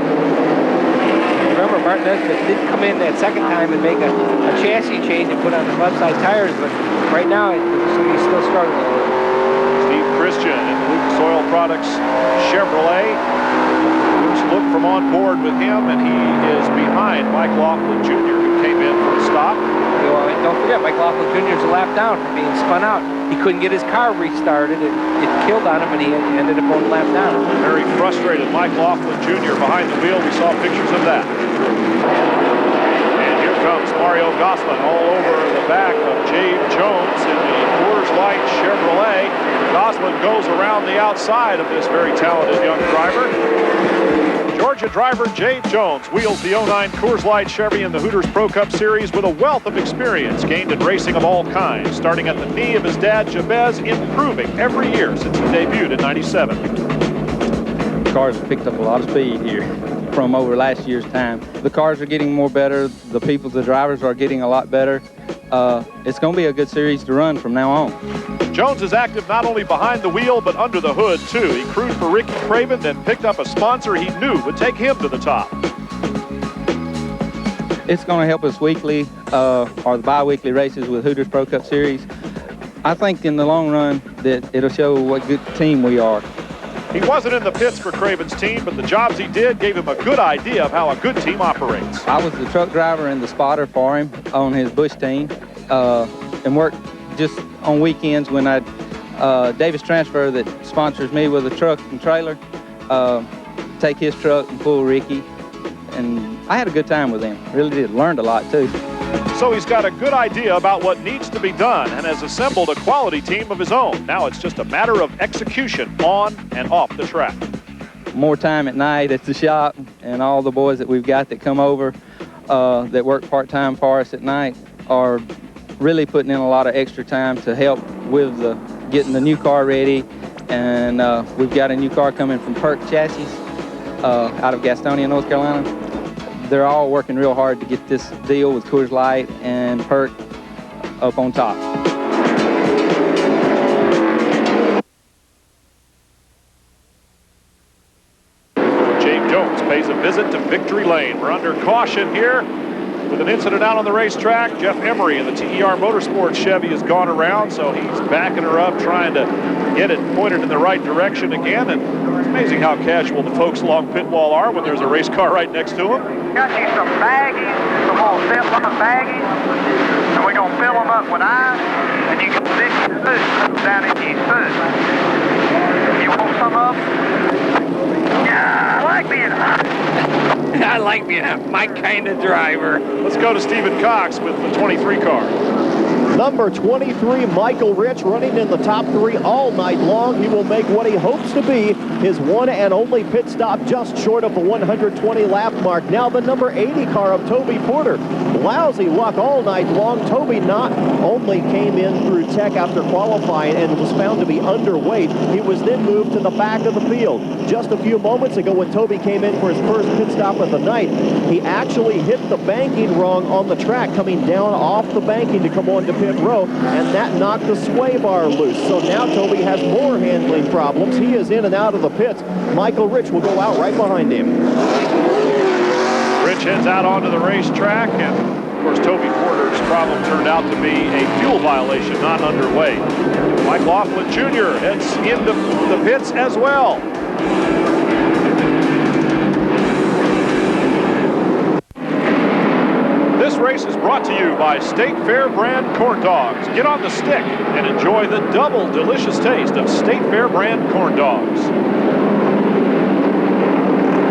Remember, Martin Nesbitt did come in that second time and make a chassis change and put on the left side tires, but right now he's still struggling a little. Steve Christian and Lucas Oil Products Chevrolet. Luke's looked from on board with him, and he is behind Mike Laughlin Jr., who came in for a stop. Well, don't forget, Mike Laughlin Jr. is a lap down from being spun out. He couldn't get his car restarted. It killed on him, and he ended up going lap down. Very frustrated Mike Laughlin Jr. behind the wheel. We saw pictures of that. And here comes Mario Gosselin all over the back of Jade Jones in the Coors Light Chevrolet. Gosselin goes around the outside of this very talented young driver. Georgia driver Jade Jones wheels the 09 Coors Light Chevy in the Hooters Pro Cup Series with a wealth of experience gained in racing of all kinds, starting at the knee of his dad Jabez, improving every year since he debuted in '97. Cars have picked up a lot of speed here from over last year's time. The cars are getting more better. The drivers are getting a lot better. It's going to be a good series to run from now on. Jones is active not only behind the wheel, but under the hood, too. He crewed for Ricky Craven, then picked up a sponsor he knew would take him to the top. it's going to help us weekly or the bi-weekly races with Hooters Pro Cup Series. I think in the long run that it'll show what good team we are. He wasn't in the pits for Craven's team, but the jobs he did gave him a good idea of how a good team operates. I was the truck driver and the spotter for him on his Bush team, and worked just on weekends when Davis Transfer that sponsors me with a truck and trailer, take his truck and pull Ricky, and I had a good time with him. Really did. Learned a lot too. So he's got a good idea about what needs to be done and has assembled a quality team of his own. Now it's just a matter of execution on and off the track. More time at night at the shop, and all the boys that we've got that come over that work part-time for us at night are really putting in a lot of extra time to help with getting the new car ready. And we've got a new car coming from Perk Chassis out of Gastonia, North Carolina. They're all working real hard to get this deal with Coors Light and Perk up on top. James Jones pays a visit to Victory Lane. We're under caution here with an incident out on the racetrack. Jeff Emery in the TER Motorsports Chevy has gone around, so he's backing her up, trying to get it pointed in the right direction again. And it's amazing how casual the folks along pit wall are when there's a race car right next to them. Got you some baggies, some old zip-lock baggies, and we're going to fill them up with ice, and you can mix your food down into your food. You want some of them? Yeah, I like being hot. I like being my kind of driver. Let's go to Stephen Cox with the 23 car. Number 23, Michael Rich, running in the top 3 all night long. He will make what he hopes to be his one and only pit stop just short of the 120 lap mark. Now the number 80 car of Toby Porter. Lousy luck all night long. Toby not only came in through tech after qualifying and was found to be underweight, he was then moved to the back of the field. Just a few moments ago when Toby came in for his first pit stop of the night, he actually hit the banking wrong on the track, coming down off the banking to come on to pit row, and that knocked the sway bar loose. So now Toby has more handling problems. He is in and out of the pits. Michael Rich will go out right behind him. Rich heads out onto the racetrack, and of course Toby Porter's problem turned out to be a fuel violation, not underway. Mike Laughlin Jr. heads into the pits as well. This race is brought to you by State Fair brand corn dogs. Get on the stick and enjoy the double delicious taste of State Fair brand corn dogs.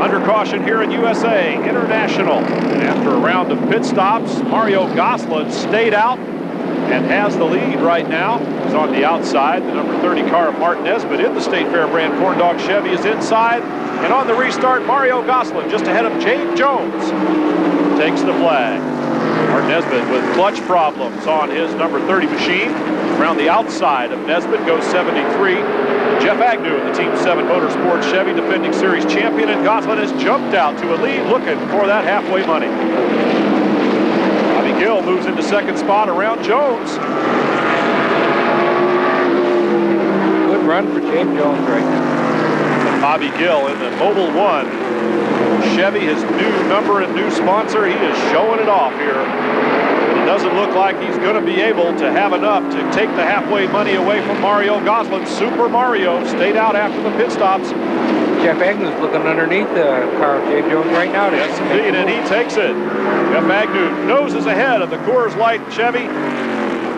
Under caution here at USA International. And after a round of pit stops, Mario Gosselin stayed out and has the lead right now. He's on the outside. The number 30 car of Martin Nesbitt in the State Fair brand corn dog Chevy is inside. And on the restart, Mario Gosselin just ahead of James Jones takes the flag. Martin Nesbitt with clutch problems on his number 30 machine. Around the outside of Nesbitt goes 73. Jeff Agnew in the Team 7 Motorsports Chevy, defending series champion, and Gosselin has jumped out to a lead looking for that halfway money. Bobby Gill moves into second spot around Jones. Good run for James Jones right now. Bobby Gill in the Mobile 1 Chevy, his new number and new sponsor. He is showing it off here. But it doesn't look like he's going to be able to have enough to take the halfway money away from Mario Gosselin. Super Mario stayed out after the pit stops. Jeff Agnew's looking underneath the car of James Jones right now. Yes, indeed, and he takes it. Jeff Agnew noses ahead of the Coors Light Chevy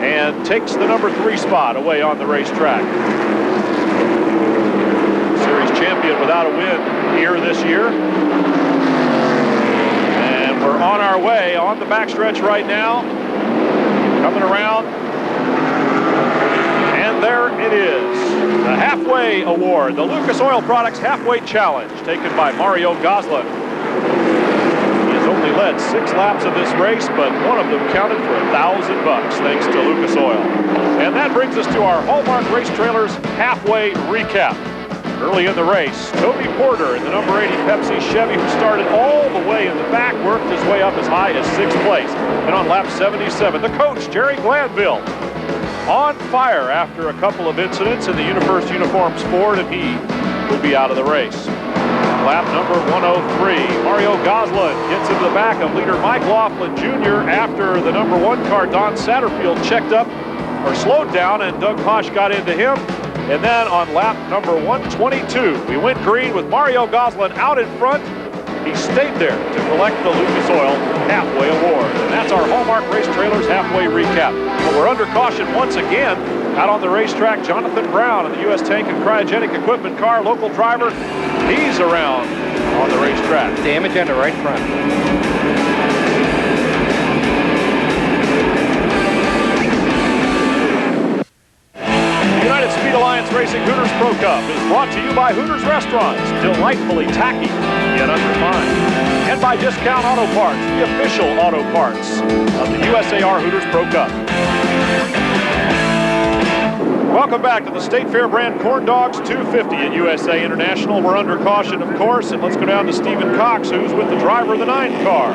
and takes the number 3 spot away on the racetrack. Series champion without a win here this year. And we're on our way on the backstretch right now. Coming around. And there it is. The halfway award, the Lucas Oil Products Halfway Challenge, taken by Mario Gosselin. He has only led 6 laps of this race, but one of them counted for $1,000 thanks to Lucas Oil. And that brings us to our Hallmark Race Trailers halfway recap. Early in the race, Toby Porter in the number 80 Pepsi Chevy, who started all the way in the back, worked his way up as high as 6th place. And on lap 77, the coach, Jerry Glanville, on fire after a couple of incidents in the First Uniforms Ford, and he will be out of the race. lap number 103. Mario Goslin gets into the back of leader Mike Laughlin Jr. after the number 1 car, Don Satterfield, checked up or slowed down, and Doug Posh got into him. And then on lap number 122, we went green with Mario Goslin out in front. He stayed there to collect the Lucas Oil Halfway Award. And that's our Hallmark Race Trailers Halfway Recap. But we're under caution once again out on the racetrack. Jonathan Brown in the U.S. Tank and Cryogenic Equipment car, local driver. He's around on the racetrack. Damage on the right front. United Speed Alliance Racing Hooters Pro Cup is brought to you by Hooters Restaurants, delightfully tacky, yet unrefined. And by Discount Auto Parts, the official auto parts of the USAR Hooters Pro Cup. Welcome back to the State Fair Brand Corn Dogs 250 at USA International. We're under caution, of course, and let's go down to Stephen Cox, who's with the driver of the 9 car.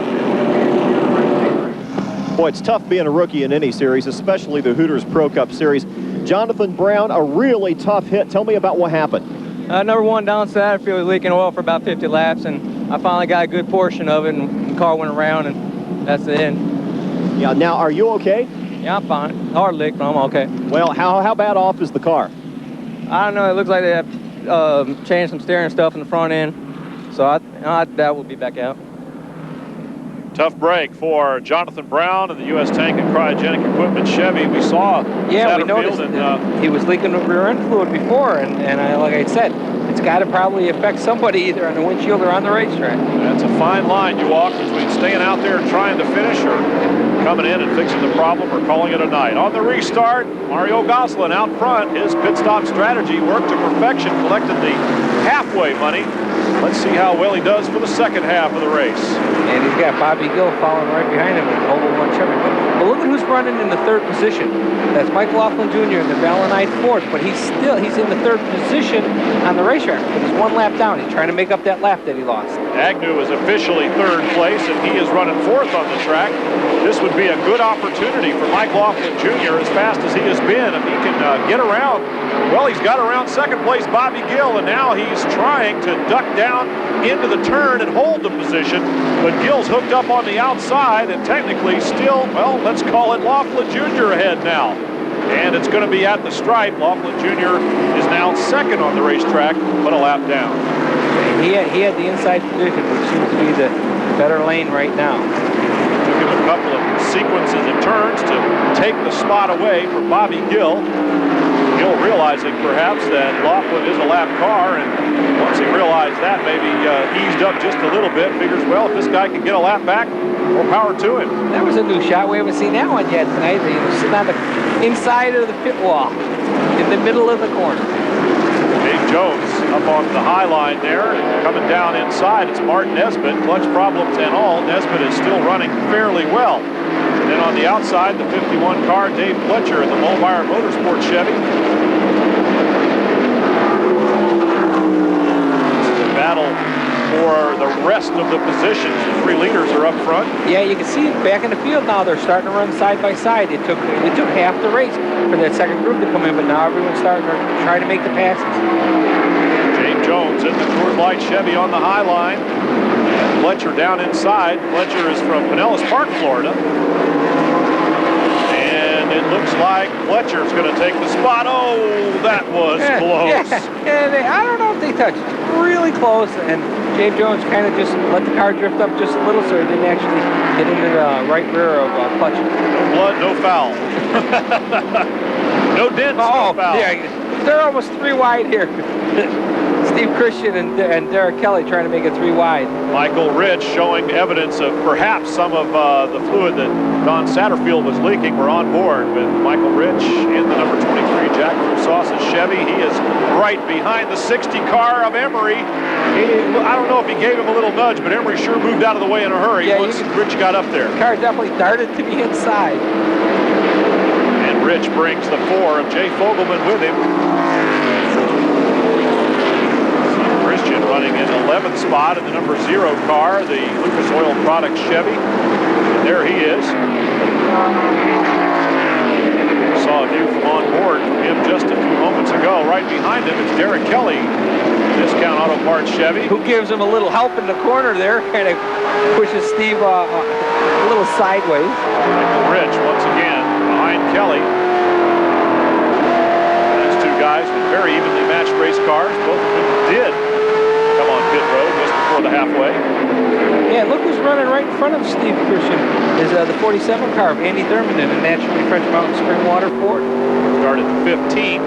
Boy, it's tough being a rookie in any series, especially the Hooters Pro Cup Series. Jonathan Brown, a really tough hit. Tell me about what happened. Number 1, Don Satterfield was leaking oil for about 50 laps, and I finally got a good portion of it, and the car went around, and that's the end. Yeah, now, are you okay? Yeah, I'm fine. Hard lick, but I'm okay. Well, how bad off is the car? I don't know. It looks like they have changed some steering stuff in the front end, so that will be back out. Tough break for Jonathan Brown and the U.S. Tank and Cryogenic Equipment Chevy. We saw we noticed he was leaking the rear end fluid before, and like I said, it's got to probably affect somebody either on the windshield or on the racetrack. That's a fine line you walk between staying out there and trying to finish or coming in and fixing the problem or calling it a night. On the restart, Mario Goslin out front. His pit stop strategy worked to perfection, collected the halfway money. Let's see how well he does for the second half of the race. And he's got Bobby Gill following right behind him in Oval 1 Chevy. But look at who's running in the 3rd position. That's Mike Laughlin Jr. in the Valenite 4th, but he's in the 3rd position on the racetrack. But he's 1 lap down. He's trying to make up that lap that he lost. Agnew is officially 3rd place, and he is running 4th on the track. This would be a good opportunity for Mike Laughlin Jr. as fast as he has been. If he can get around, well, he's got around 2nd place Bobby Gill, and now he's trying to duck down into the turn and hold the position. But Gill's hooked up on the outside and technically still, well, let's call it Laughlin Jr. ahead now. And it's going to be at the stripe. Laughlin Jr. is now 2nd on the racetrack, but a lap down. He had the inside position, which seems to be the better lane right now. Took him a couple of sequences of turns to take the spot away from Bobby Gill. Gill realizing perhaps that Laughlin is a lap car, and once he realized that, maybe eased up just a little bit, figures, well, if this guy can get a lap back, more power to him. That was a new shot. We haven't seen that one yet tonight. He was sitting on the inside of the pit wall, in the middle of the corner. Dave Jones up on the high line there, and coming down inside, it's Martin Nesbitt. Clutch problems and all, Nesbitt is still running fairly well. And then on the outside, the 51 car, Dave Fletcher in the Mulbauer Motorsports Chevy. This is a battle for the rest of the positions. The 3 leaders are up front. Yeah, you can see back in the field now. They're starting to run side by side. It took half the race for that second group to come in, but now everyone's starting to try to make the passes. James Jones in the Coors Light Chevy on the high line. And Fletcher down inside. Fletcher is from Pinellas Park, Florida. And it looks like Fletcher's going to take the spot. Oh, that was close. Yeah, I don't know if they touched. Really close, and James Jones kind of just let the car drift up just a little, so he didn't actually get into the right rear of Fletcher. No blood, no foul. No dents, no foul. Yeah, they're almost 3 wide here. Steve Christian and Derek Kelly trying to make it 3 wide. Michael Rich showing evidence of perhaps some of the fluid that Don Satterfield was leaking. We're on board with Michael Rich in the number 23 Jack Rusos's Chevy. He is right behind the 60 car of Emery. I don't know if he gave him a little nudge, but Emery sure moved out of the way in a hurry once Rich got up there. The car definitely darted to the inside. And Rich brings the 4 of Jay Fogelman with him. Christian running in 11th spot in the number 0 car, the Lucas Oil Products Chevy. And there he is. Saw a view from on board from him just a few moments ago. Right behind him, it's Derek Kelly Discount Auto Parts Chevy. Who gives him a little help in the corner there, kind of pushes Steve a little sideways. Michael Rich once again behind Kelly. These two guys with very evenly matched race cars. Both of them did come on pit road just before the halfway. Yeah, look who's running right in front of Steve Christian is the 47 car of Andy Thurman in a naturally French Mountain Springwater Ford. Started 15th.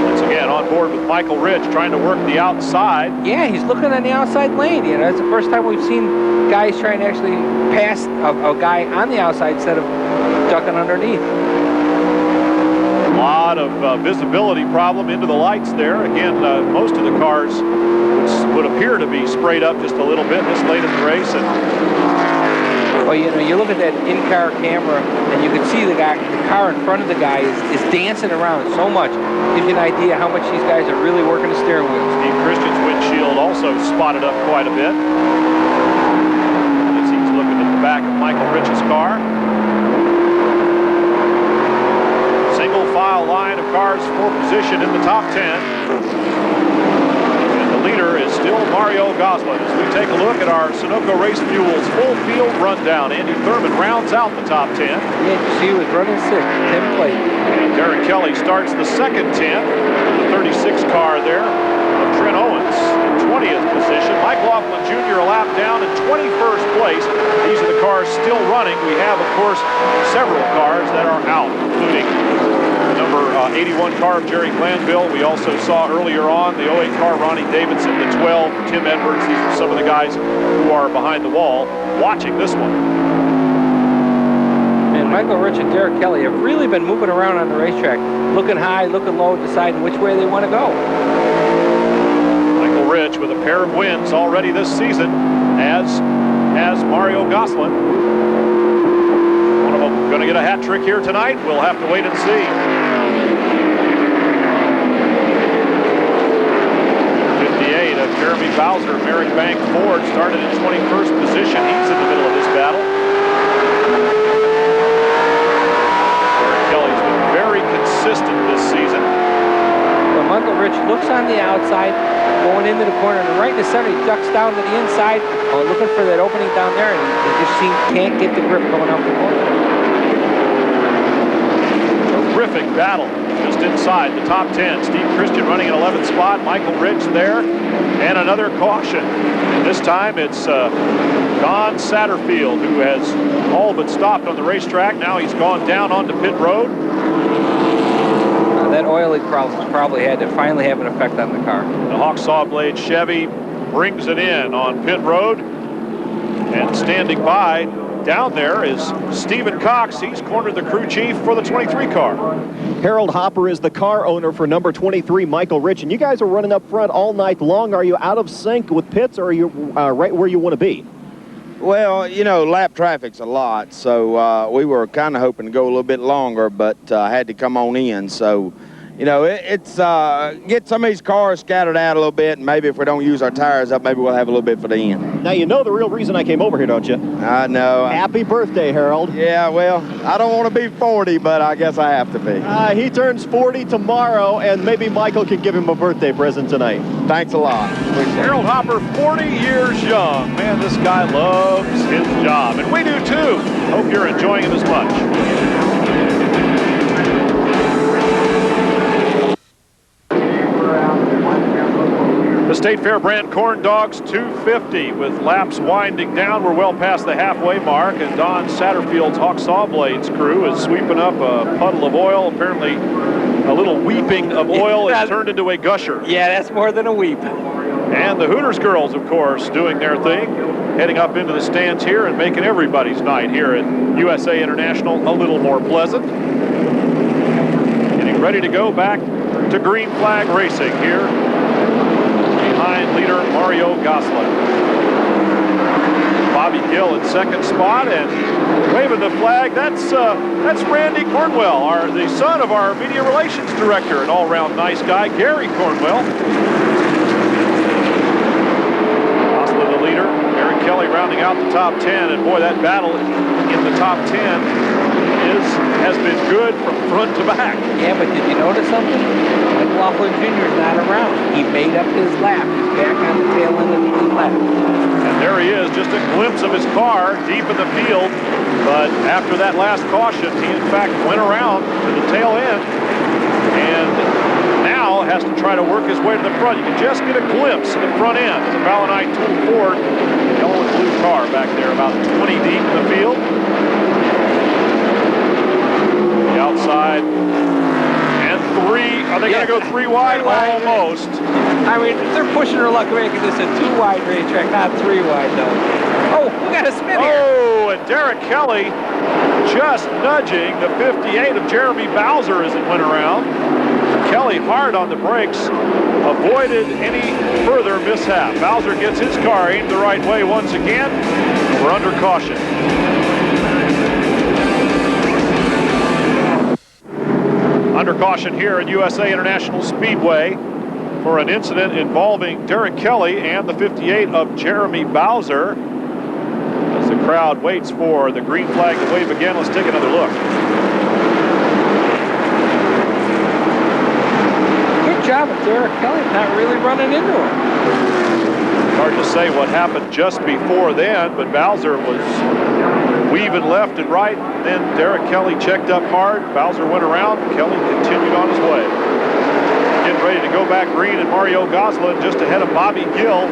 Once again on board with Michael Rich trying to work the outside. Yeah, he's looking on the outside lane. You know, that's the first time we've seen guys trying to actually pass a guy on the outside instead of ducking underneath. A lot of visibility problem into the lights there. Again, most of the cars would appear to be sprayed up just a little bit this late in the race. And well, you know, you look at that in-car camera and you can see the car in front of the guy is dancing around so much. Gives you an idea how much these guys are really working the steering wheel. Steve Christian's windshield also spotted up quite a bit. As he's looking at the back of Michael Rich's car. Single file line of cars for position in the top 10. And the leader is still Mario Goslin. As we take a look at our Sunoco Race Fuels full field rundown, Andy Thurman rounds out the top 10. Yeah, you see he was running 10th place. And Darren Kelly starts the second 10. The 36 car there of Trent Owens in 20th position. Mike Laughlin Jr. a lap down in 21st place. These are the cars still running. We have, of course, several cars that are out, including the number 81 car of Jerry Glanville. We also saw earlier on the 08 car, Ronnie Davidson, the 12, Tim Edwards. These are some of the guys who are behind the wall watching this one. And Michael Rich and Derek Kelly have really been moving around on the racetrack, looking high, looking low, deciding which way they want to go. Michael Rich with a pair of wins already this season, as Mario Goslin. One of them going to get a hat trick here tonight. We'll have to wait and see. 58 of Jeremy Bowser, Merrick Bank Ford, started in 21st position. He's in the middle of this battle. Derek Kelly's been very consistent this season. Well, Michael Rich looks on the outside, going into the corner, and right in the center, he ducks down to the inside, looking for that opening down there, and he just can't get the grip going up the corner. Terrific battle just inside the top 10. Steve Christian running in 11th spot, Michael Rich there, and another caution. And this time it's Don Satterfield, who has all but stopped on the racetrack. Now he's gone down onto pit road. That oil leak problem probably had to finally have an effect on the car. The Hawk Saw Blade Chevy brings it in on pit road. And standing by down there is Stephen Cox. He's cornered the crew chief for the 23 car. Harold Hopper is the car owner for number 23, Michael Rich. And you guys are running up front all night long. Are you out of sync with pits, or are you right where you want to be? Well, you know, lap traffic's a lot, so we were kind of hoping to go a little bit longer, but had to come on in. So, you know, it's get some of these cars scattered out a little bit, and maybe if we don't use our tires up, maybe we'll have a little bit for the end. Now, you know the real reason I came over here, don't you? I know. Happy birthday, Harold. Yeah, well, I don't want to be 40, but I guess I have to be. He turns 40 tomorrow, and maybe Michael can give him a birthday present tonight. Thanks a lot. Harold Hopper, 40 years young. Man, this guy loves his job, and we do too. Hope you're enjoying it as much. The State Fair brand Corn Dogs 250 with laps winding down. We're well past the halfway mark, and Don Satterfield's Hawk Saw Blades crew is sweeping up a puddle of oil. Apparently a little weeping of oil has turned into a gusher. Yeah, that's more than a weep. And the Hooters girls, of course, doing their thing, heading up into the stands here and making everybody's night here at USA International a little more pleasant. Getting ready to go back to green flag racing here behind leader Mario Goslin. Bobby Gill in second spot and waving the flag. That's Randy Cornwell, the son of our media relations director, an all-round nice guy, Gary Cornwell. Goslin the leader. Aaron Kelly rounding out the top 10, and boy, that battle in the top 10 has been good from front to back. Yeah, but did you notice something? Mike Laughlin Jr. is not around. He made up his lap. He's back on the tail end of the lap. And there he is, just a glimpse of his car deep in the field. But after that last caution, he in fact went around to the tail end and now has to try to work his way to the front. You can just get a glimpse of the front end of the Valentine Tool Ford yellow and blue car back there, about 20 deep in the field. The outside. Are they going to go three wide? Almost. I mean, they're pushing their luck making this a 2-wide racetrack, not 3 wide though. Oh, we got a spin here. Oh, and Derek Kelly just nudging the 58 of Jeremy Bowser as it went around. Kelly hard on the brakes, avoided any further mishap. Bowser gets his car aimed the right way once again. We're under caution. Under caution here at USA International Speedway for an incident involving Derek Kelly and the 58 of Jeremy Bowser. As the crowd waits for the green flag to wave again, let's take another look. Good job of Derek Kelly not really running into him. Hard to say what happened just before then, but Bowser was weaving left and right. Then Derek Kelly checked up hard. Bowser went around. Kelly continued on his way. Getting ready to go back green, and Mario Goslin just ahead of Bobby Gill.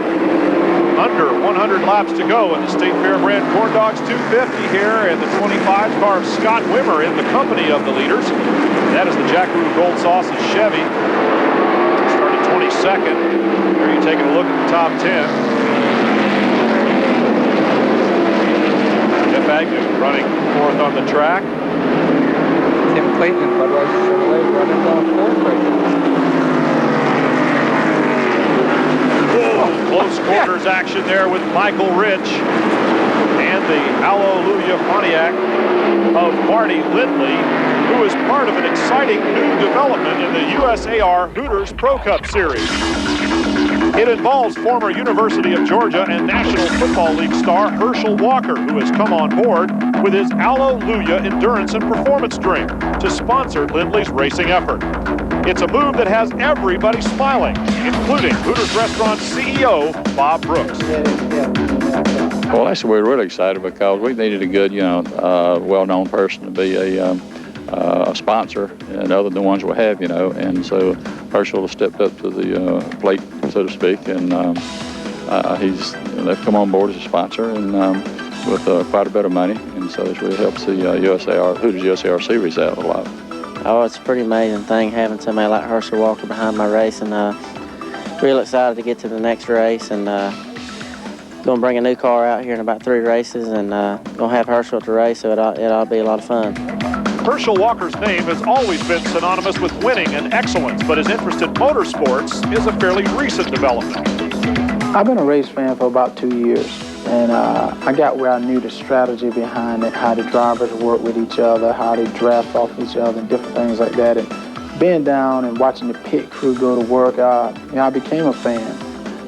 Under 100 laps to go in the State Fair Brand Corn Dogs 250 here, and the 25 car of Scott Wimmer in the company of the leaders. That is the Jackaroo Gold Sauces Chevy. Started 22nd. There you're taking a look at the top 10. Jeff Agnew running fourth on the track. Tim Clayton and Budweiser Chevrolet running down fourth right now. Close quarters action there with Michael Rich and the Hallelujah Pontiac of Marty Lindley, who is part of an exciting new development in the USAR Hooters Pro Cup Series. It involves former University of Georgia and National Football League star Herschel Walker, who has come on board with his Hallelujah Endurance and Performance drink to sponsor Lindley's racing effort. It's a move that has everybody smiling, including Hooters Restaurant CEO Bob Brooks. Well, actually, we're really excited because we needed a good, well-known person to be a sponsor, and other than the ones we have, and so Herschel has stepped up to the plate, so to speak, and they've come on board as a sponsor and with quite a bit of money, and so it really helps the Hooters USAR series out a lot. Oh, it's a pretty amazing thing having somebody like Herschel Walker behind my race, and real excited to get to the next race, and going to bring a new car out here in about 3 races, and going to have Herschel at the race, so it'll be a lot of fun. Herschel Walker's name has always been synonymous with winning and excellence, but his interest in motorsports is a fairly recent development. I've been a race fan for about 2 years, and I got where I knew the strategy behind it, how the drivers work with each other, how they draft off each other, and different things like that. And being down and watching the pit crew go to work, I became a fan.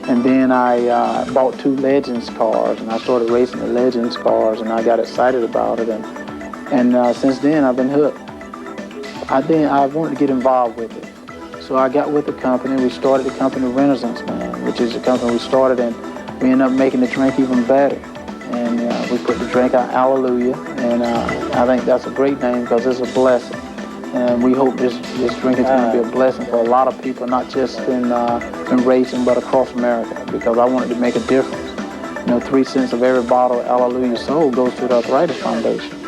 And then I bought 2 Legends cars, and I started racing the Legends cars, and I got excited about it. And since then, I've been hooked. I wanted to get involved with it. So I got with the company. We started the company Renaissance Man, which is a company we started, and we ended up making the drink even better. And we put the drink out Hallelujah, and I think that's a great name because it's a blessing. And we hope this drink is going to be a blessing for a lot of people, not just in racing, but across America, because I wanted to make a difference. 3 cents of every bottle of Hallelujah sold goes to the Arthritis Foundation.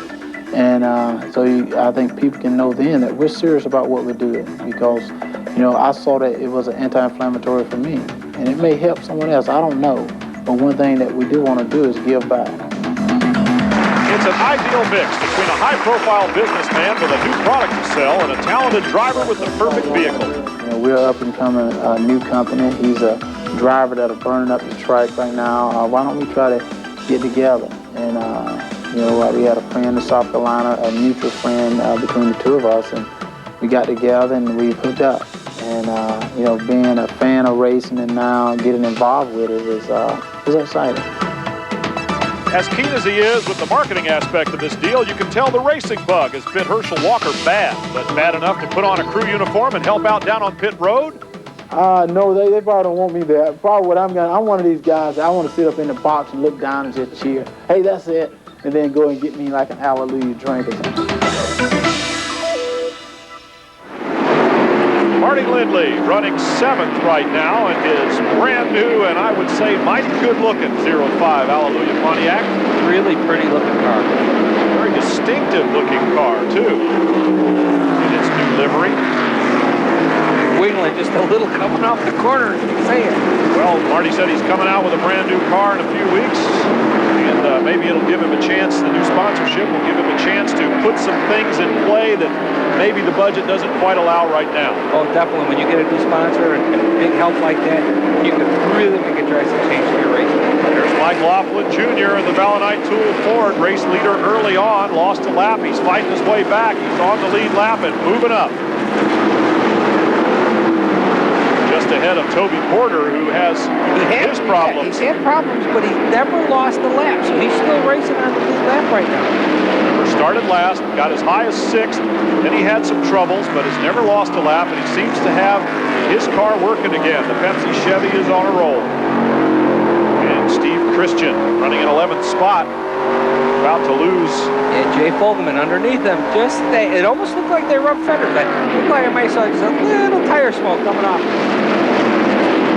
And I think people can know then that we're serious about what we're doing, because, I saw that it was an anti-inflammatory for me. And it may help someone else, I don't know. But one thing that we do want to do is give back. It's an ideal mix between a high-profile businessman with a new product to sell and a talented driver with the perfect vehicle. We're up and coming a new company. He's a driver that'll burn up the track right now. Why don't we try to get together? And we had a friend in South Carolina, a mutual friend between the 2 of us, and we got together and we hooked up. And being a fan of racing and now getting involved with it is exciting. As keen as he is with the marketing aspect of this deal, you can tell the racing bug has bit Herschel Walker bad, but bad enough to put on a crew uniform and help out down on pit road? No, they probably don't want me there. Probably what I'm one of these guys, I want to sit up in the box and look down and just cheer. Hey, that's it. And then go and get me like an hallelujah drink or something. Marty Lindley running 7th right now in his brand new and I would say mighty good looking 05 Hallelujah Pontiac. Really pretty looking car. Very distinctive looking car too in its new livery. Wiggling just a little coming off the corner, as you say it. Well, Marty said he's coming out with a brand new car in a few weeks, and maybe it'll give him a chance, the new sponsorship will give him a chance to put some things in play that maybe the budget doesn't quite allow right now. Oh, definitely. When you get a new sponsor and big help like that, you can really make a drastic change to your race. There's Mike Laughlin Jr. in the Valentine Tool Ford, race leader early on, lost a lap. He's fighting his way back. He's on the lead lap and moving up. Just ahead of Toby Porter, who has his problems. He's had problems, but he's never lost a lap, so he's still racing on the lead lap right now. Never started last, got as high as 6th, then he had some troubles, but has never lost a lap, and he seems to have his car working again. The Pepsi Chevy is on a roll. And Steve Christian running in 11th spot, about to lose. And Jay Fogelman underneath them, it almost looked like they rubbed fenders. It looked like I might saw just a little tire smoke coming off.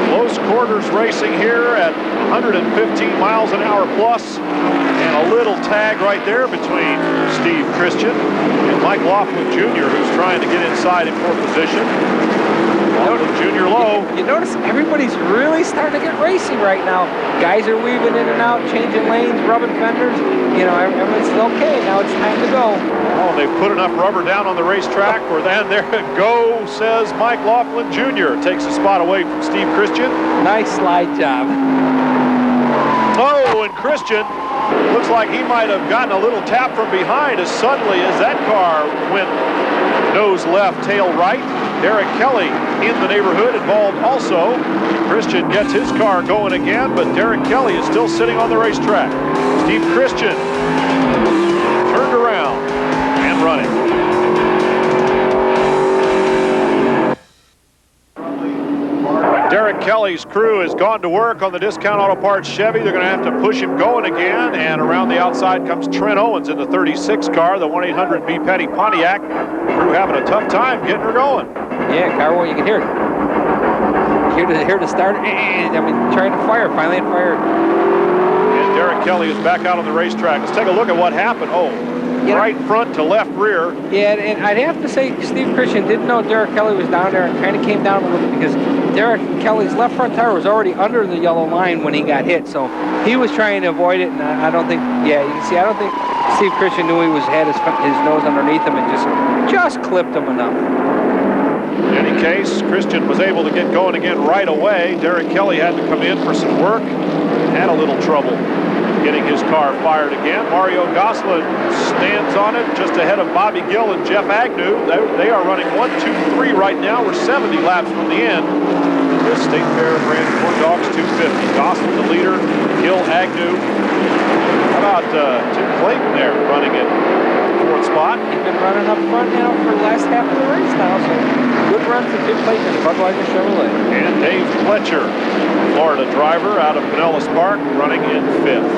Close quarters racing here at 115 miles an hour plus, and a little tag right there between Steve Christian and Mike Laughlin Jr., who's trying to get inside in 4th position. Laughlin Jr. low. You notice everybody's really starting to get racy right now. Guys are weaving in and out, changing lanes, rubbing fenders. You know, everyone's okay. Now it's time to go. Oh, they've put enough rubber down on the racetrack where then there go, says Mike Laughlin Jr. Takes a spot away from Steve Christian. Nice slide job. Oh, and Christian looks like he might have gotten a little tap from behind as suddenly as that car went nose left, tail right. Derek Kelly in the neighborhood involved also. Christian gets his car going again, but Derek Kelly is still sitting on the racetrack. Steve Christian turned around and running. Derek Kelly's crew has gone to work on the Discount Auto Parts Chevy. They're going to have to push him going again, and around the outside comes Trent Owens in the 36 car, the 1-800 B Petty Pontiac. Crew having a tough time getting her going. Yeah, Carwell, you can hear it. Here to start. I mean, trying to fire. Finally it fired. And Derek Kelly is back out on the racetrack. Let's take a look at what happened. Oh, right front to left rear. Yeah, and I'd have to say Steve Christian didn't know Derek Kelly was down there and kind of came down a little bit because Derek Kelly's left front tire was already under the yellow line when he got hit. So he was trying to avoid it, and I don't think, yeah, you can see, I don't think Steve Christian knew he had his nose underneath him and just clipped him enough. In any case, Christian was able to get going again right away. Derek Kelly had to come in for some work, had a little trouble getting his car fired again. Mario Gosselin stands on it just ahead of Bobby Gill and Jeff Agnew. They are running 1, 2, 3 right now. We're 70 laps from the end. This State Fair Brand Corn Dogs 250. Gosselin the leader, Gill, Agnew. How about Tim Clayton there running it 4th spot? He's been running up front now for the last half of the race now, so good run for Tim Clayton and Budweiser Chevrolet. And Dave Fletcher, Florida driver out of Pinellas Park, running in 5th.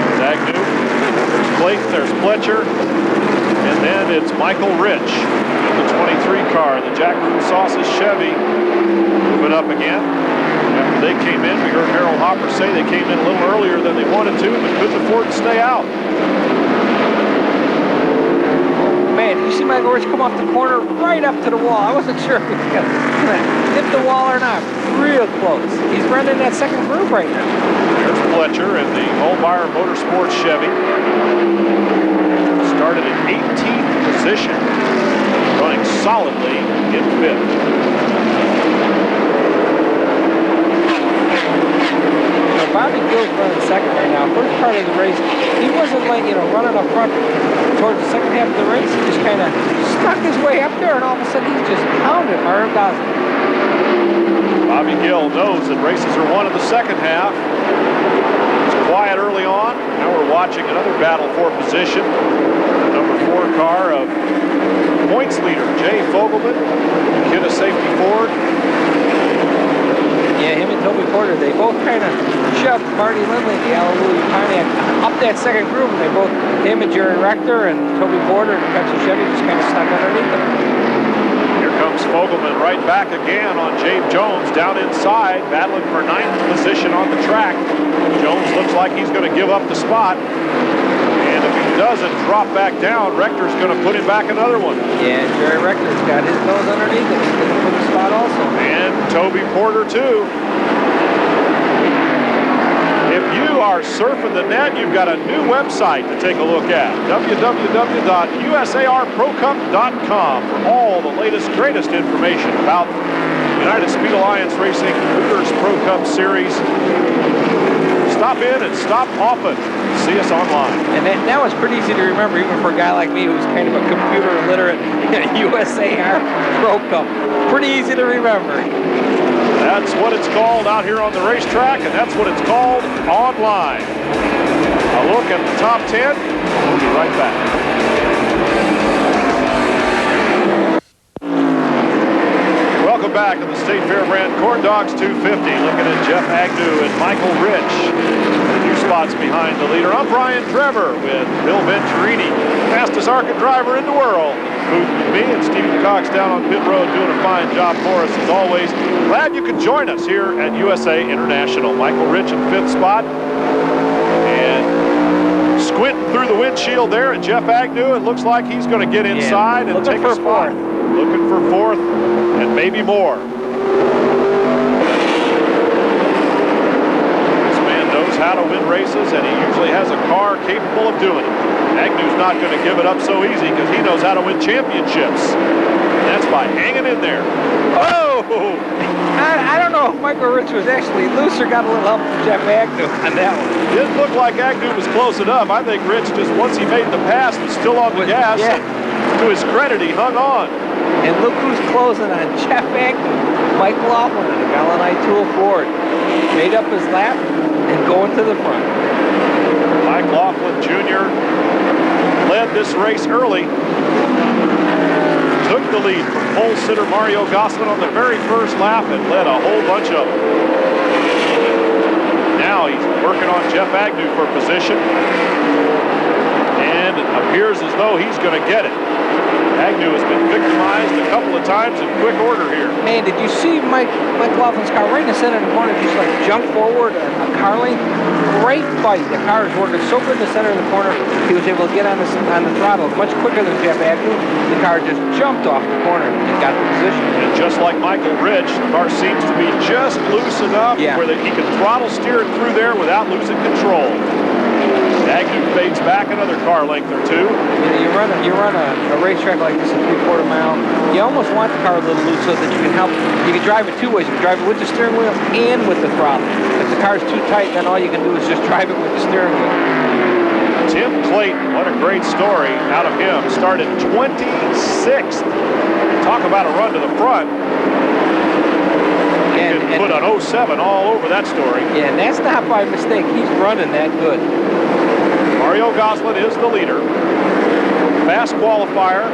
There's Agnew, there's Clayton, there's Fletcher, and then it's Michael Rich in the 23 car, the Jack Root Sauces Chevy, moving up again. After they came in, we heard Harold Hopper say they came in a little earlier than they wanted to, but couldn't afford to stay out. Man, you see Michael Rich come off the corner right up to the wall. I wasn't sure if he was going to hit the wall or not. Real close. He's running that second groove right now. There's Fletcher in the Holmeyer Motorsports Chevy. Started in 18th position, running solidly in 5th. Bobby Gill's running second right now. First part of the race, he wasn't like, running up front towards the second half of the race. He just kind of stuck his way up there, and all of a sudden he's just pounded Mario Gosselin. Bobby Gill knows that races are won in the second half. It's quiet early on. Now we're watching another battle for position. The number 4 car of points leader Jay Fogelman, hit a safety Ford. Yeah, him and Toby Porter, they both kind of shoved Marty Lindley, the Hallelujah Pontiac, up that second group. And they both, him and Jerry Rector and Toby Porter and Pepsi Chevy just kind of stuck underneath them. Here comes Fogelman right back again on Jabe Jones down inside, battling for 9th position on the track. Jones looks like he's going to give up the spot. And if he doesn't drop back down, Rector's going to put him back another one. Yeah, Jerry Rector's got his nose underneath him. He's going to put the spot also. And Toby Porter, too. If you are surfing the net, you've got a new website to take a look at, www.usarprocup.com, for all the latest, greatest information about United Speed Alliance Racing Hooters Pro Cup Series. Stop in and stop often. See us online. And that was pretty easy to remember, even for a guy like me who's kind of a computer illiterate. USAR Pro Cup. Pretty easy to remember. That's what it's called out here on the racetrack, and that's what it's called online. A look at the top 10. We'll be right back. Welcome back to the State Fair Brand Corn Dogs 250. Looking at Jeff Agnew and Michael Rich. The 2 spots behind the leader. I'm Brian Trevor with Bill Venturini, fastest ARCA driver in the world. With me and Steve Cox down on pit road doing a fine job for us as always. Glad you could join us here at USA International. Michael Rich in 5th spot. And squinting through the windshield there at Jeff Agnew. It looks like he's going to get inside and take a spot. Looking for 4th and maybe more. This man knows how to win races, and he usually has a car capable of doing it. Agnew's not going to give it up so easy because he knows how to win championships. And that's by hanging in there. Oh! I don't know if Michael Rich was actually loose or got a little help from Jeff Agnew on that one. Didn't look like Agnew was close enough. I think Rich, just once he made the pass, was still on the gas. Yeah. To his credit, he hung on. And look who's closing on Jeff Agnew. Mike Laughlin in a Gallanite Tool Ford. Made up his lap and going to the front. Mike Laughlin Jr. led this race early. Took the lead from pole sitter Mario Gosselin on the very first lap and led a whole bunch of them. Now he's working on Jeff Agnew for position. And it appears as though he's going to get it. Agnew has been victimized a couple of times in quick order here. Man, did you see Mike Laughlin's car right in the center of the corner, just like jump forward a car length? Great fight. The car is working so good in the center of the corner. He was able to get on the throttle much quicker than Jeff Agnew. The car just jumped off the corner and got the position. And just like Michael Rich, the car seems to be just loose enough where he can throttle steer it through there without losing control. Agnew fades back another car length or 2. You run a racetrack like this, a 3/4 mile. You almost want the car a little loose so that you can help. You can drive it 2 ways. You can drive it with the steering wheel and with the throttle. If the car's too tight, then all you can do is just drive it with the steering wheel. Tim Clayton, what a great story out of him. Started 26th. Talk about a run to the front. You can put an 07 all over that story. Yeah, and that's not by mistake. He's running that good. Mario Gosselin is the leader. Fast qualifier,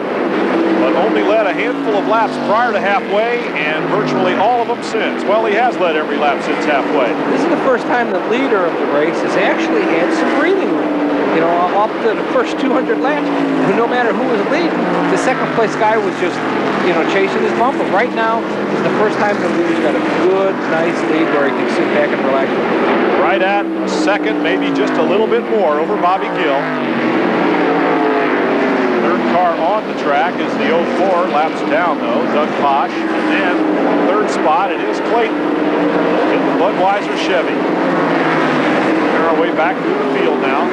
but only led a handful of laps prior to halfway, and virtually all of them since. Well, he has led every lap since halfway. This is the first time the leader of the race has actually had some breathing room. You know, up to the first 200 laps, no matter who was leading, the second place guy was just, you know, chasing his bumper. Right now, it's the first time the leader's got a good, nice lead where he can sit back and relax. Right at second, maybe just a little bit more over Bobby Gill. Third car on the track is the 04, laps down though, Doug Posh. And then third spot, it is Clayton in the Budweiser Chevy. Our way back through the field now.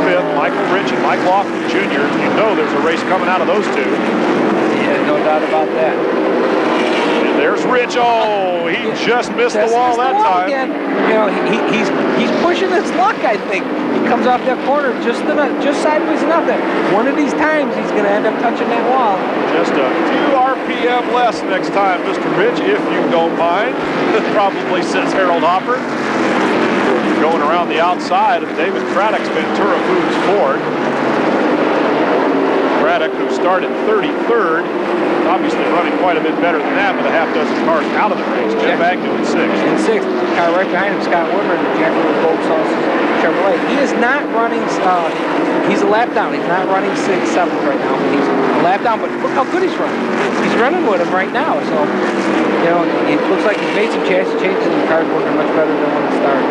5th, Michael Rich and Mike Laughlin Jr. You know there's a race coming out of those two. Yeah, no doubt about that. And There's Rich. Oh, he just missed the wall that time. Again. You know, he's pushing his luck, I think. He comes off that corner just sideways enough that one of these times he's going to end up touching that wall. Just a few RPM less next time, Mr. Rich, if you don't mind. Probably says Harold Hopper. Going around the outside of David Craddock's Ventura Foods Ford. Craddock, who started 33rd, obviously running quite a bit better than that, with a half dozen cars out of the race. Jeff Agnew in 6th. In 6th. Car right behind him, Scott Woodward, and Jeffrey Gold Sauces Chevrolet. He is not running, he's a lap down. He's not running 6th, 7th right now. He's a lap down, but look how good he's running. He's running with him right now. So, you know, it looks like he's made some chassis changes and the car's working much better than when it started.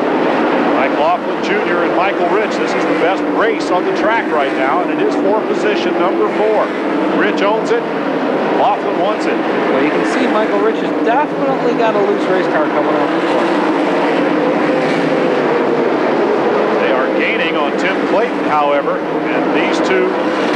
Mike Laughlin Jr. and Michael Rich. This is the best race on the track right now, and it is for position number 4. Rich owns it. Laughlin wants it. Well, you can see Michael Rich has definitely got a loose race car coming off the course. They are gaining on Tim Clayton, however, and these two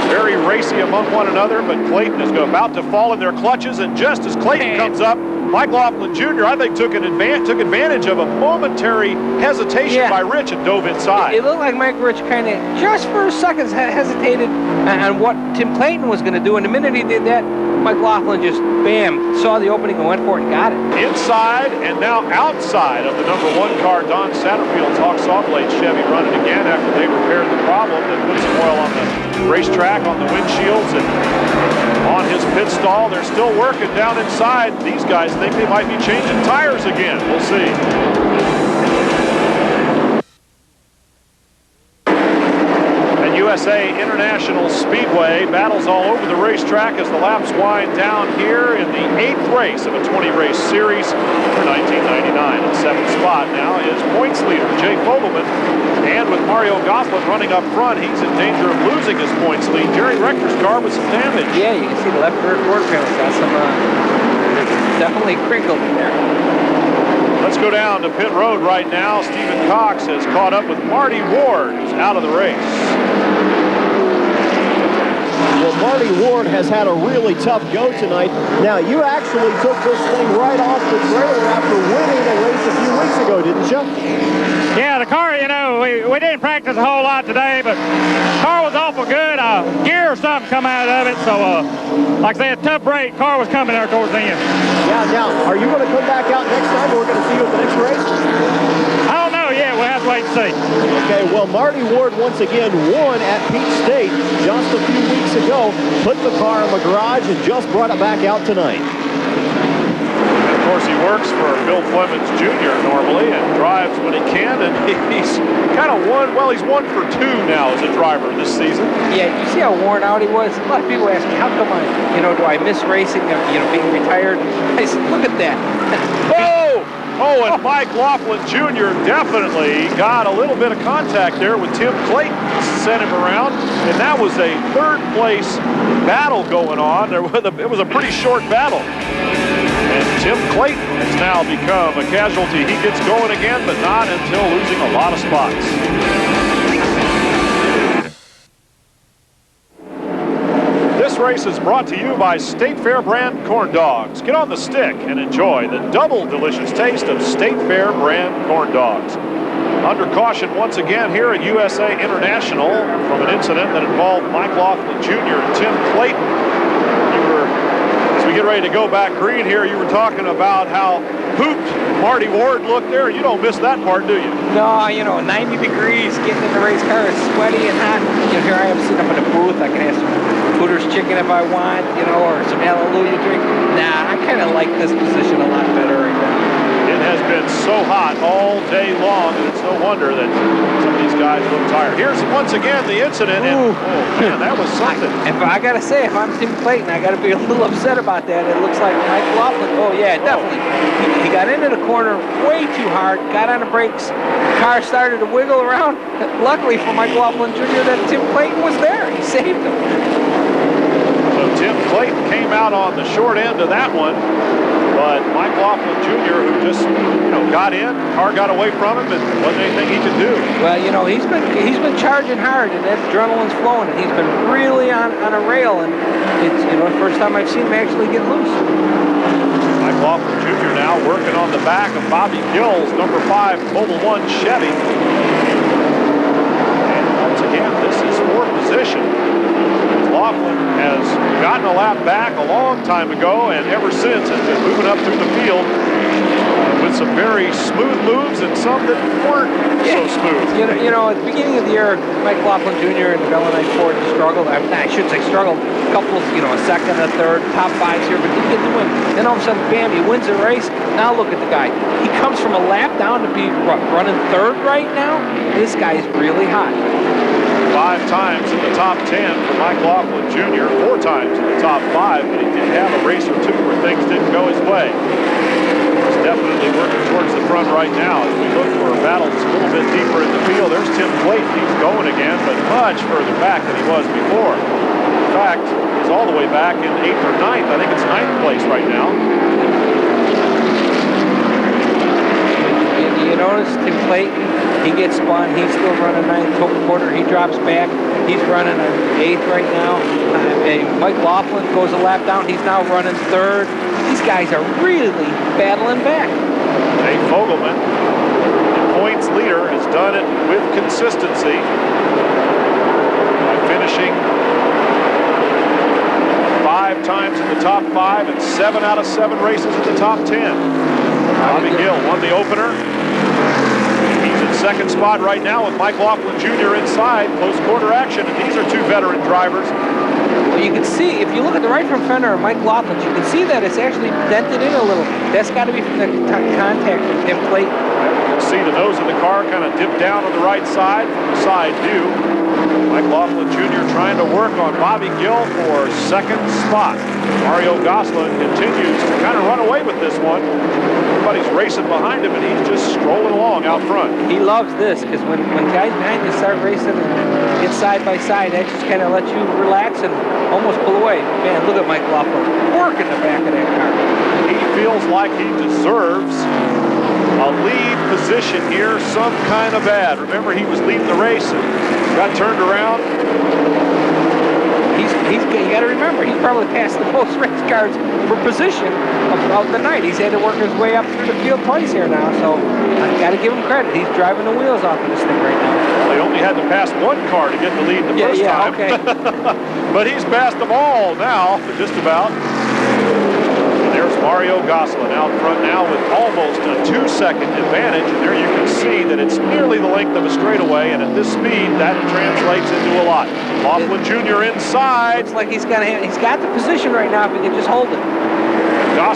very racy among one another, but Clayton is about to fall in their clutches, and just as Clayton comes up, Mike Laughlin Jr., I think, took advantage of a momentary hesitation by Rich and dove inside. It looked like Mike Rich kind of, just for seconds, hesitated on what Tim Clayton was going to do, and the minute he did that, Mike Laughlin just, bam, saw the opening and went for it and got it. Inside and now outside of the number 1 car, Don Satterfield's Hawk Saw Blade Chevy running again after they repaired the problem. They put some oil on the racetrack, on the windshields, and on his pit stall. They're still working down inside. These guys think they might be changing tires again. We'll see. USA International Speedway battles all over the racetrack as the laps wind down here in the 8th race of a 20-race series for 1999. In 7th spot now is points leader Jay Fogelman, and with Mario Goslin running up front, he's in danger of losing his points lead. Jerry Rector's car with some damage. Yeah, you can see the left rear quarter panel's got some definitely crinkled in there. Let's go down to pit road right now. Stephen Cox has caught up with Marty Ward, who's out of the race. Well, Marty Ward has had a really tough go tonight. Now, you actually took this thing right off the trailer after winning the race a few weeks ago, didn't you? Yeah, the car, you know, we didn't practice a whole lot today, but the car was awful good. Gear or something come out of it, so like I said, tough break. Car was coming there towards the end. Yeah, now, are you going to come back out next time, or we're going to see you at the next race? I don't know yet. We'll have to wait and see. Okay, well, Marty Ward once again won at Peach State just a few weeks ago, put the car in the garage, and just brought it back out tonight. And of course, he works for Bill Clemens Jr. normally and drives when he can, and he's kind of he's 1 for 2 now as a driver this season. Yeah, you see how worn out he was? A lot of people ask me, how come do I miss racing, being retired? I said, look at that. Oh, and Mike Laughlin Jr. definitely got a little bit of contact there with Tim Clayton, sent him around, and that was a 3rd place battle going on. It was a pretty short battle. And Tim Clayton has now become a casualty. He gets going again, but not until losing a lot of spots. This race is brought to you by State Fair brand corn dogs. Get on the stick and enjoy the double delicious taste of State Fair brand corn dogs. Under caution once again here at USA International from an incident that involved Mike Laughlin Jr. and Tim Clayton. As we get ready to go back green here, you were talking about how pooped Marty Ward looked there. You don't miss that part, do you? No, 90 degrees, getting in the race car is sweaty and hot. Here I am sitting up in a booth. I can have some Hooters chicken if I want, or some Hallelujah drink. Nah, I kind of like this position a lot better right now. It has been so hot all day long, and it's no wonder that some of these guys look tired. Here's once again the incident, and man, that was something. I gotta say, if I'm Tim Clayton, I gotta be a little upset about that. It looks like Mike Laughlin. Oh yeah, definitely. He got into the corner way too hard, got on the brakes, car started to wiggle around. Luckily for Mike Laughlin Jr. that Tim Clayton was there. He saved him. So Tim Clayton came out on the short end of that one. But Mike Laughlin Jr., who just, got in, car got away from him, and wasn't anything he could do. Well, he's been charging hard, and that adrenaline's flowing, and he's been really on a rail, and it's, the first time I've seen him actually get loose. Mike Mike Laughlin Jr. now working on the back of Bobby Gill's number 5 Mobil 1 Chevy. And once again, this is for position. Laughlin has gotten a lap back a long time ago, and ever since has been moving up through the field with some very smooth moves and some that weren't so smooth. You know, at the beginning of the year, Mike Laughlin Jr. and the Bella Ford struggled. I shouldn't say struggled. A couple, a second, a third, top 5s here, but didn't get the win. Then all of a sudden, bam, he wins the race. Now look at the guy. He comes from a lap down to be running 3rd right now. This guy's really hot. 5 times in the top 10 for Mike Laughlin Jr., 4 times in the top 5, but he did have a race or 2 where things didn't go his way. He's definitely working towards the front right now. As we look for a battle that's a little bit deeper in the field, there's Tim Clayton. He's going again, but much further back than he was before. In fact, he's all the way back in 8th or 9th. I think it's 9th place right now. You notice Tim Clayton, he gets spun, he's still running 9th quarter, he drops back, he's running 8th right now. Mike Laughlin goes a lap down, he's now running 3rd. These guys are really battling back. Nate Fogelman, the points leader, has done it with consistency by finishing 5 times in the top 5 and 7 out of 7 races in the top 10. Bobby Gill won the opener. He's in 2nd spot right now with Mike Laughlin Jr. inside. Close quarter action, and these are 2 veteran drivers. Well, you can see, if you look at the right front fender of Mike Laughlin, you can see that it's actually dented in a little. That's got to be from the contact from Tim Clayton. You can see the nose of the car kind of dip down on the right side from the side view. Mike Laughlin Jr. trying to work on Bobby Gill for 2nd spot. Mario Gosselin continues to kind of run away with this one. Everybody's racing behind him, and he's just strolling along out front. He loves this, because when guys behind you start racing and get side by side, that just kind of lets you relax and almost pull away. Man, look at Mike Laughlin working the back of that car. He feels like he deserves a lead position here, some kind of bad. Remember, he was leading the race and got turned around. You got to remember, he's probably passed the most race cars for position of the night. He's had to work his way up through the field twice here now, so I got to give him credit. He's driving the wheels off of this thing right now. Well, he only had to pass 1 car to get the lead the first time. Okay. But he's passed them all now, just about. There's Mario Gosselin out front now with almost a 2-second advantage. And there you can see that it's nearly the length of a straightaway, and at this speed, that translates into a lot. Laughlin Jr. inside. Looks like he's got the position right now if he can just hold it.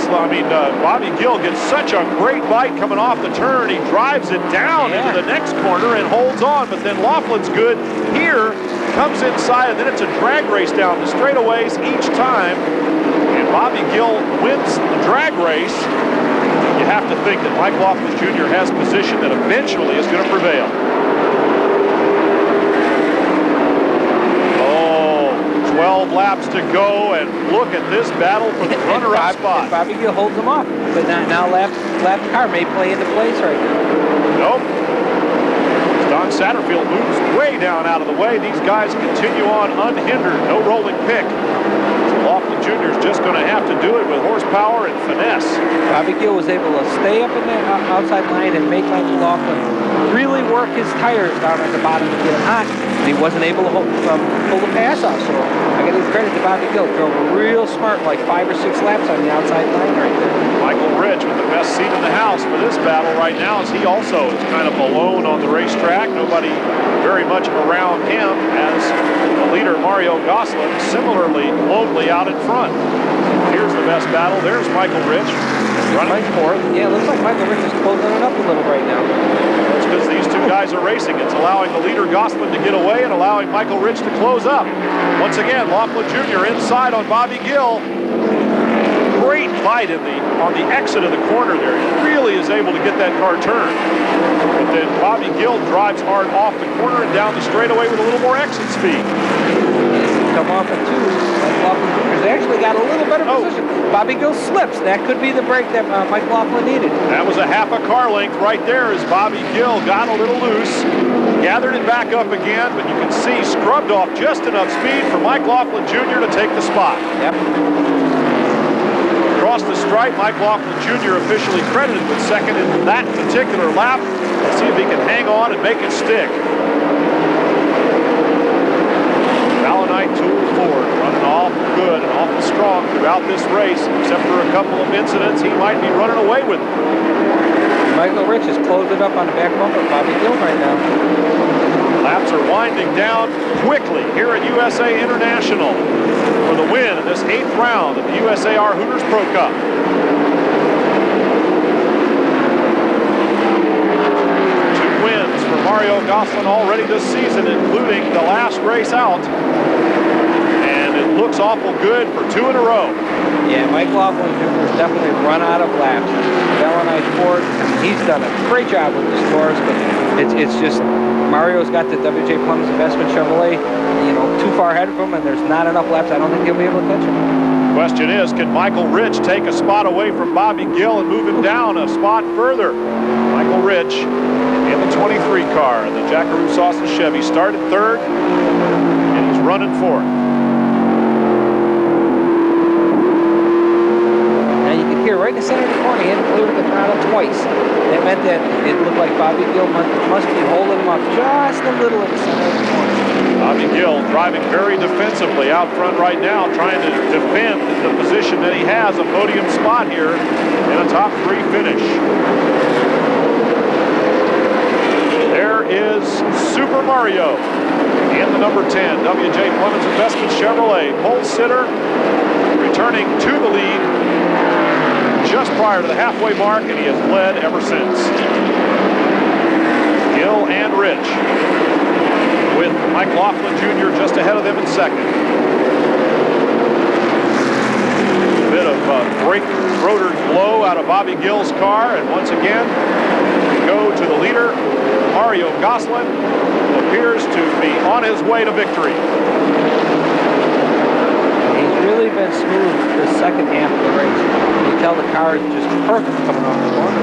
Bobby Gill gets such a great bite coming off the turn. He drives it down into the next corner and holds on, but then Laughlin's good here, comes inside, and then it's a drag race down the straightaways each time. And Bobby Gill wins the drag race. You have to think that Mike Laughlin Jr. has position that eventually is going to prevail. 12 laps to go, and look at this battle for the runner-up spot. Bobby Gill holds him off, but now lap car may play into place right now. Nope. Don Satterfield moves way down out of the way. These guys continue on unhindered, no rolling pick. Laughlin Jr. is just going to have to do it with horsepower and finesse. Bobby Gill was able to stay up in the outside line and make Mike Laughlin really work his tires down at the bottom to get him hot. He wasn't able to pull the pass off, so I got to give credit to Bobby Gill. Drove real smart, like 5 or 6 laps on the outside line right there. Michael Rich with the best seat in the house for this battle right now, as he also is kind of alone on the racetrack. Nobody very much around him, as the leader Mario Gosselin similarly lonely out in front. Here's the best battle. There's Michael Rich running fourth. Yeah, it looks like Michael Rich is closing it up a little right now. That's because these 2 guys are racing. It's allowing the leader Gosselin to get away and allowing Michael Rich to close up. Once again, Laughlin Jr. inside on Bobby Gill. Great fight on the exit of the corner there. He really is able to get that car turned. But then Bobby Gill drives hard off the corner and down the straightaway with a little more exit speed. Come off at 2. Laughlin Jr.'s actually got a little better position. Bobby Gill slips. That could be the break that Mike Laughlin needed. That was a half a car length right there as Bobby Gill got a little loose, gathered it back up again, but you can see scrubbed off just enough speed for Mike Laughlin Jr. to take the spot. Yep. Across across the stripe. Mike Laughlin Jr. officially credited with second in that particular lap. Let's see if he can hang on and make it stick. Valonite Tool Ford running awful good and awful strong throughout this race, except for a couple of incidents. He might be running away with it. Michael Rich has closed it up on the back bumper of Bobby Gill right now. Laps are winding down quickly here at USA International for the win in this 8th round of the USAR Hooters Pro Cup. Two wins for Mario Gosselin already this season, including the last race out. And it looks awful good for 2 in a row. Yeah, Mike Laughlin Jr. has definitely run out of laps. Valonite Ford, he's done a great job with the scores, but it's just Mario's got the W.J. Plum's Investment Chevrolet, you know, too far ahead of him, and there's not enough laps. I don't think he'll be able to catch him. Question is, can Michael Rich take a spot away from Bobby Gill and move him down a spot further? Michael Rich in the 23 car, the Jackaroo Sauce Chevy, started 3rd, and he's running 4th. Here, right in the center of the corner, he hadn't cleared the throttle twice. That meant that it looked like Bobby Gill must be holding him up just a little in the center of the corner. Bobby Gill driving very defensively out front right now, trying to defend the position that he has, a podium spot here in a top 3 finish. There is Super Mario in the number 10, W.J. Clemens Investment Chevrolet, pole sitter, returning to the lead just prior to the halfway mark, and he has led ever since. Gill and Rich, with Mike Laughlin Jr. just ahead of them in second. A bit of brake rotor blow out of Bobby Gill's car, and once again, we go to the leader. Mario Gosselin appears to be on his way to victory. He's really been smooth the second half of the race. You can tell the car is just perfect coming off the corner.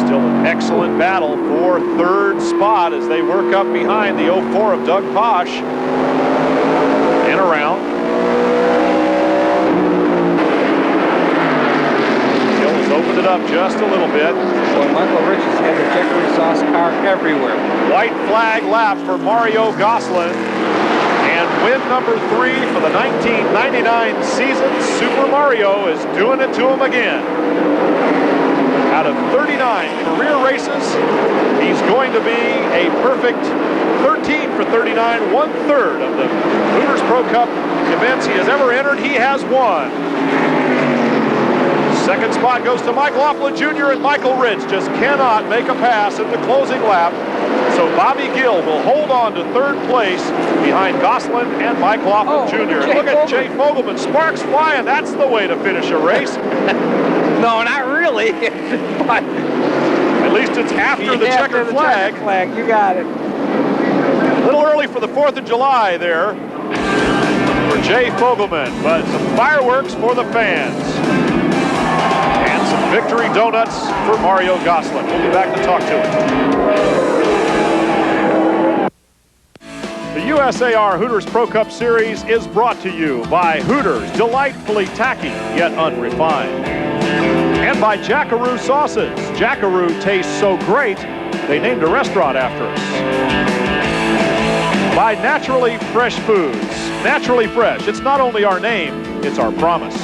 Still an excellent battle for 3rd spot as they work up behind the 04 of Doug Posh and around. Gill has opened it up just a little bit. Boy, Michael Rich has had the Jackaroo Sauce car everywhere. White flag lap for Mario Gosselin. And win number 3 for the 1999 season. Super Mario is doing it to him again. Out of 39 career races, he's going to be a perfect 13 for 39, 1/3 of the Hooters Pro Cup events he has ever entered. He has won. Second spot goes to Mike Laughlin Jr. and Michael Rich just cannot make a pass in the closing lap. So Bobby Gill will hold on to 3rd place behind Gosselin and Mike Laughlin Jr. Look at Jay Fogelman, sparks flying. That's the way to finish a race. No, not really. But at least it's after the checkered flag. You got it. A little early for the 4th of July there for Jay Fogelman, but some fireworks for the fans. And some victory donuts for Mario Gosselin. We'll be back to talk to him. The USAR Hooters Pro Cup Series is brought to you by Hooters, delightfully tacky yet unrefined. And by Jackaroo Sauces. Jackaroo tastes so great, they named a restaurant after us. By Naturally Fresh Foods. Naturally Fresh, it's not only our name, it's our promise.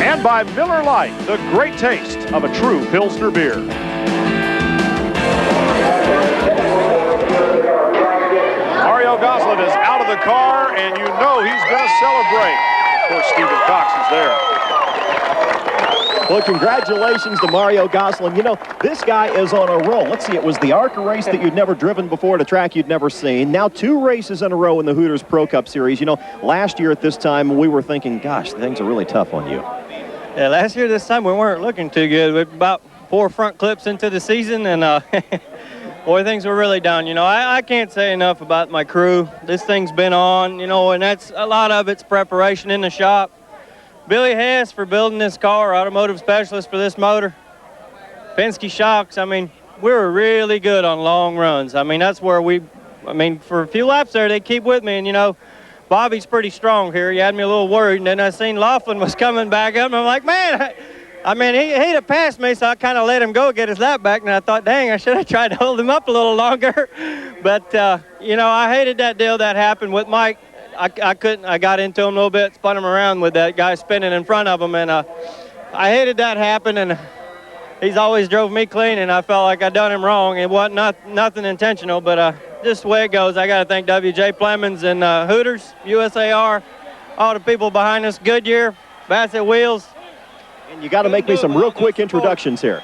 And by Miller Lite, the great taste of a true Pilsner beer. Mario Gosselin is out of the car, and you know he's going to celebrate. Of course, Stephen Cox is there. Well, congratulations to Mario Gosselin. You know, this guy is on a roll. Let's see, it was the ARCA race that you'd never driven before at a track you'd never seen. Now 2 races in a row in the Hooters Pro Cup Series. You know, last year at this time, we were thinking, gosh, things are really tough on you. Yeah, last year this time we weren't looking too good. We're about 4 front clips into the season, and boy, things were really down. You know, I can't say enough about my crew. This thing's been on, you know, and that's a lot of it's preparation in the shop. Billy Hess for building this car, automotive specialist for this motor. Penske Shocks, I mean, we were really good on long runs. I mean, that's where for a few laps there, they keep with me, and, you know, Bobby's pretty strong here. He had me a little worried, and then I seen Laughlin was coming back up, and I'm like, man, I mean, he'd have passed me, so I kind of let him go get his lap back, and I thought, dang, I should have tried to hold him up a little longer. But, you know, I hated that deal that happened with Mike. I couldn't. I got into him a little bit, spun him around with that guy spinning in front of him, and I hated that happen, and he's always drove me clean, and I felt like I done him wrong. It wasn't nothing intentional, but just the way it goes. I got to thank W.J. Plemons and Hooters, USAR, all the people behind us, Goodyear, Bassett Wheels. And you got to make me some real quick introductions here.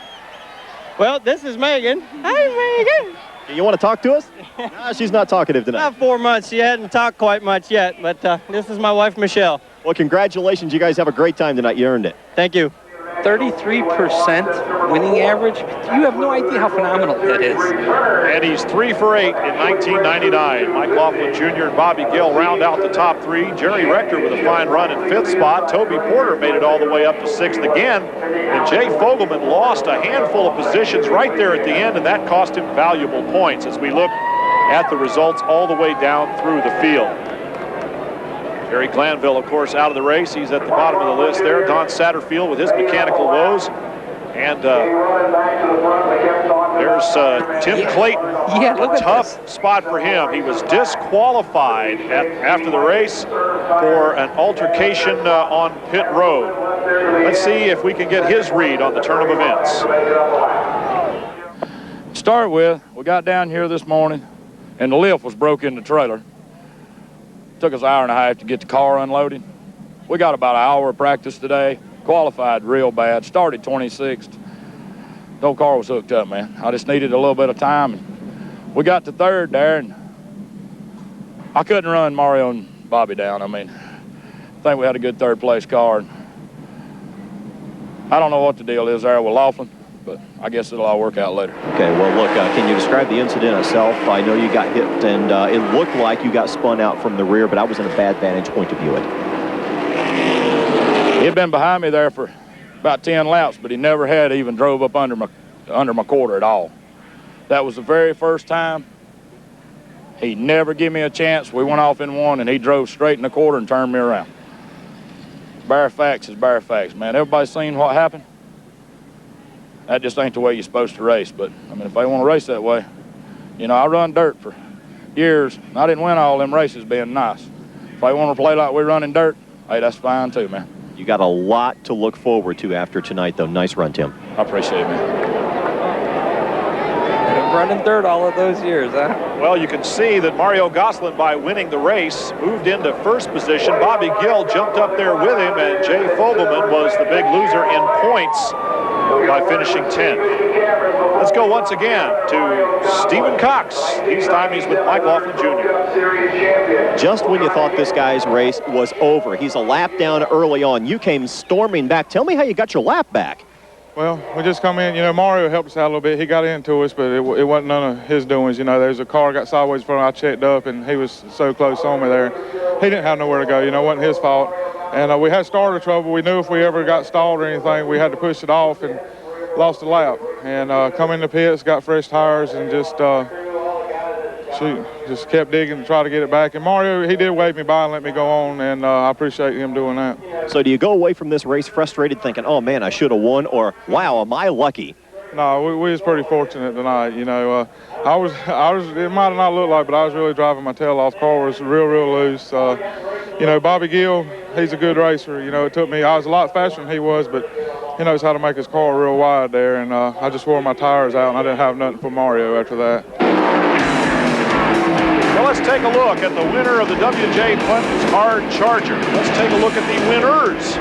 Well, this is Megan. Hey, Megan. You want to talk to us? No, she's not talkative tonight. About 4 months. She hadn't talked quite much yet, but this is my wife, Michelle. Well, congratulations. You guys have a great time tonight. You earned it. Thank you. 33% winning average. You have no idea how phenomenal that is. And he's 3 for 8 in 1999. Mike Laughlin Jr. and Bobby Gill round out the top 3. Jerry Rector with a fine run in 5th spot. Toby Porter made it all the way up to 6th again. And Jay Fogelman lost a handful of positions right there at the end, and that cost him valuable points as we look at the results all the way down through the field. Jerry Glanville, of course, out of the race. He's at the bottom of the list there. Don Satterfield with his mechanical woes. And there's Tim Clayton. Yeah, look at tough spot for him. He was disqualified after the race for an altercation on pit road. Let's see if we can get his read on the turn of events. Start with, we got down here this morning, and the lift was broke in the trailer. Took us an hour and a half to get the car unloaded. We got about an hour of practice today. Qualified real bad. Started 26th. The whole car was hooked up, man. I just needed a little bit of time. And we got to 3rd there, and I couldn't run Mario and Bobby down. I mean, I think we had a good 3rd place car. And I don't know what the deal is there with Laughlin, but I guess it'll all work out later. Okay, well, look, can you describe the incident itself? I know you got hit, and it looked like you got spun out from the rear, but I was in a bad vantage point to view it. He'd been behind me there for about 10 laps, but he never had even drove up under my quarter at all. That was the very first time. He never gave me a chance. We went off in 1, and he drove straight in the quarter and turned me around. Bare facts is bare facts, man. Everybody's seen what happened. That just ain't the way you're supposed to race. But, I mean, if they want to race that way, you know, I run dirt for years. And I didn't win all them races being nice. If they want to play like we run in dirt, hey, that's fine too, man. You got a lot to look forward to after tonight, though. Nice run, Tim. I appreciate it, man. Running dirt all of those years, huh? Well, you can see that Mario Gosselin, by winning the race, moved into 1st position. Bobby Gill jumped up there with him, and Jay Fogelman was the big loser in points by finishing 10th. Let's go once again to Stephen Cox. This time he's with Mike Laughlin Jr. Just when you thought this guy's race was over, he's a lap down early on. You came storming back. Tell me how you got your lap back. Well, we just come in. You know, Mario helped us out a little bit. He got into us, but it wasn't none of his doings. You know, there was a car got sideways in front of. I checked up, and he was so close on me there. He didn't have nowhere to go. You know, it wasn't his fault. And we had starter trouble. We knew if we ever got stalled or anything, we had to push it off and lost a lap. And come in the pits, got fresh tires, and just kept digging to try to get it back. And Mario, he did wave me by and let me go on, and I appreciate him doing that. So do you go away from this race frustrated thinking, oh, man, I should have won, or, wow, am I lucky? No, we was pretty fortunate tonight. You know, I was. It might have not looked like, but I was really driving my tail off. Car was real loose. You know, Bobby Gill, he's a good racer. You know, it took me. I was a lot faster than he was, but he knows how to make his car real wide there. And I just wore my tires out, and I didn't have nothing for Mario after that. Well, let's take a look at the winner of the W.J. Plemons Hard Charger. Let's take a look at the winners,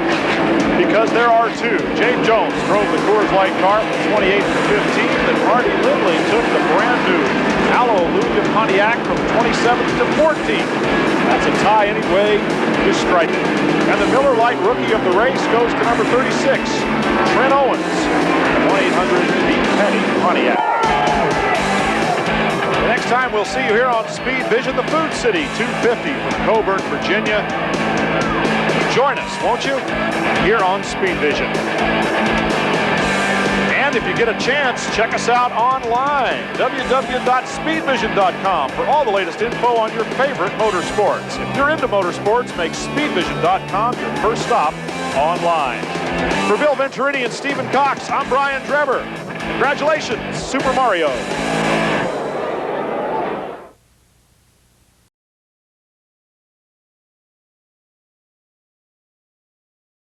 because there are 2. Jay Jones drove the Coors Light car from 28th to 15th, and Marty Lindley took the brand-new Hallelujah Pontiac from 27th to 14th. That's a tie anyway you strike it. And the Miller Lite Rookie of the race goes to number 36, Trent Owens, 1-800 Beat Petty Pontiac. Next time we'll see you here on Speed Vision, the Food City, 250 from Coburn, Virginia. Join us, won't you, here on Speed Vision. And And if you get a chance, check us out online, www.speedvision.com, for all the latest info on your favorite motorsports. If you're into motorsports, make speedvision.com your first stop online. For Bill Venturini and Stephen Cox, I'm Brian Drever. Congratulations, Super Mario.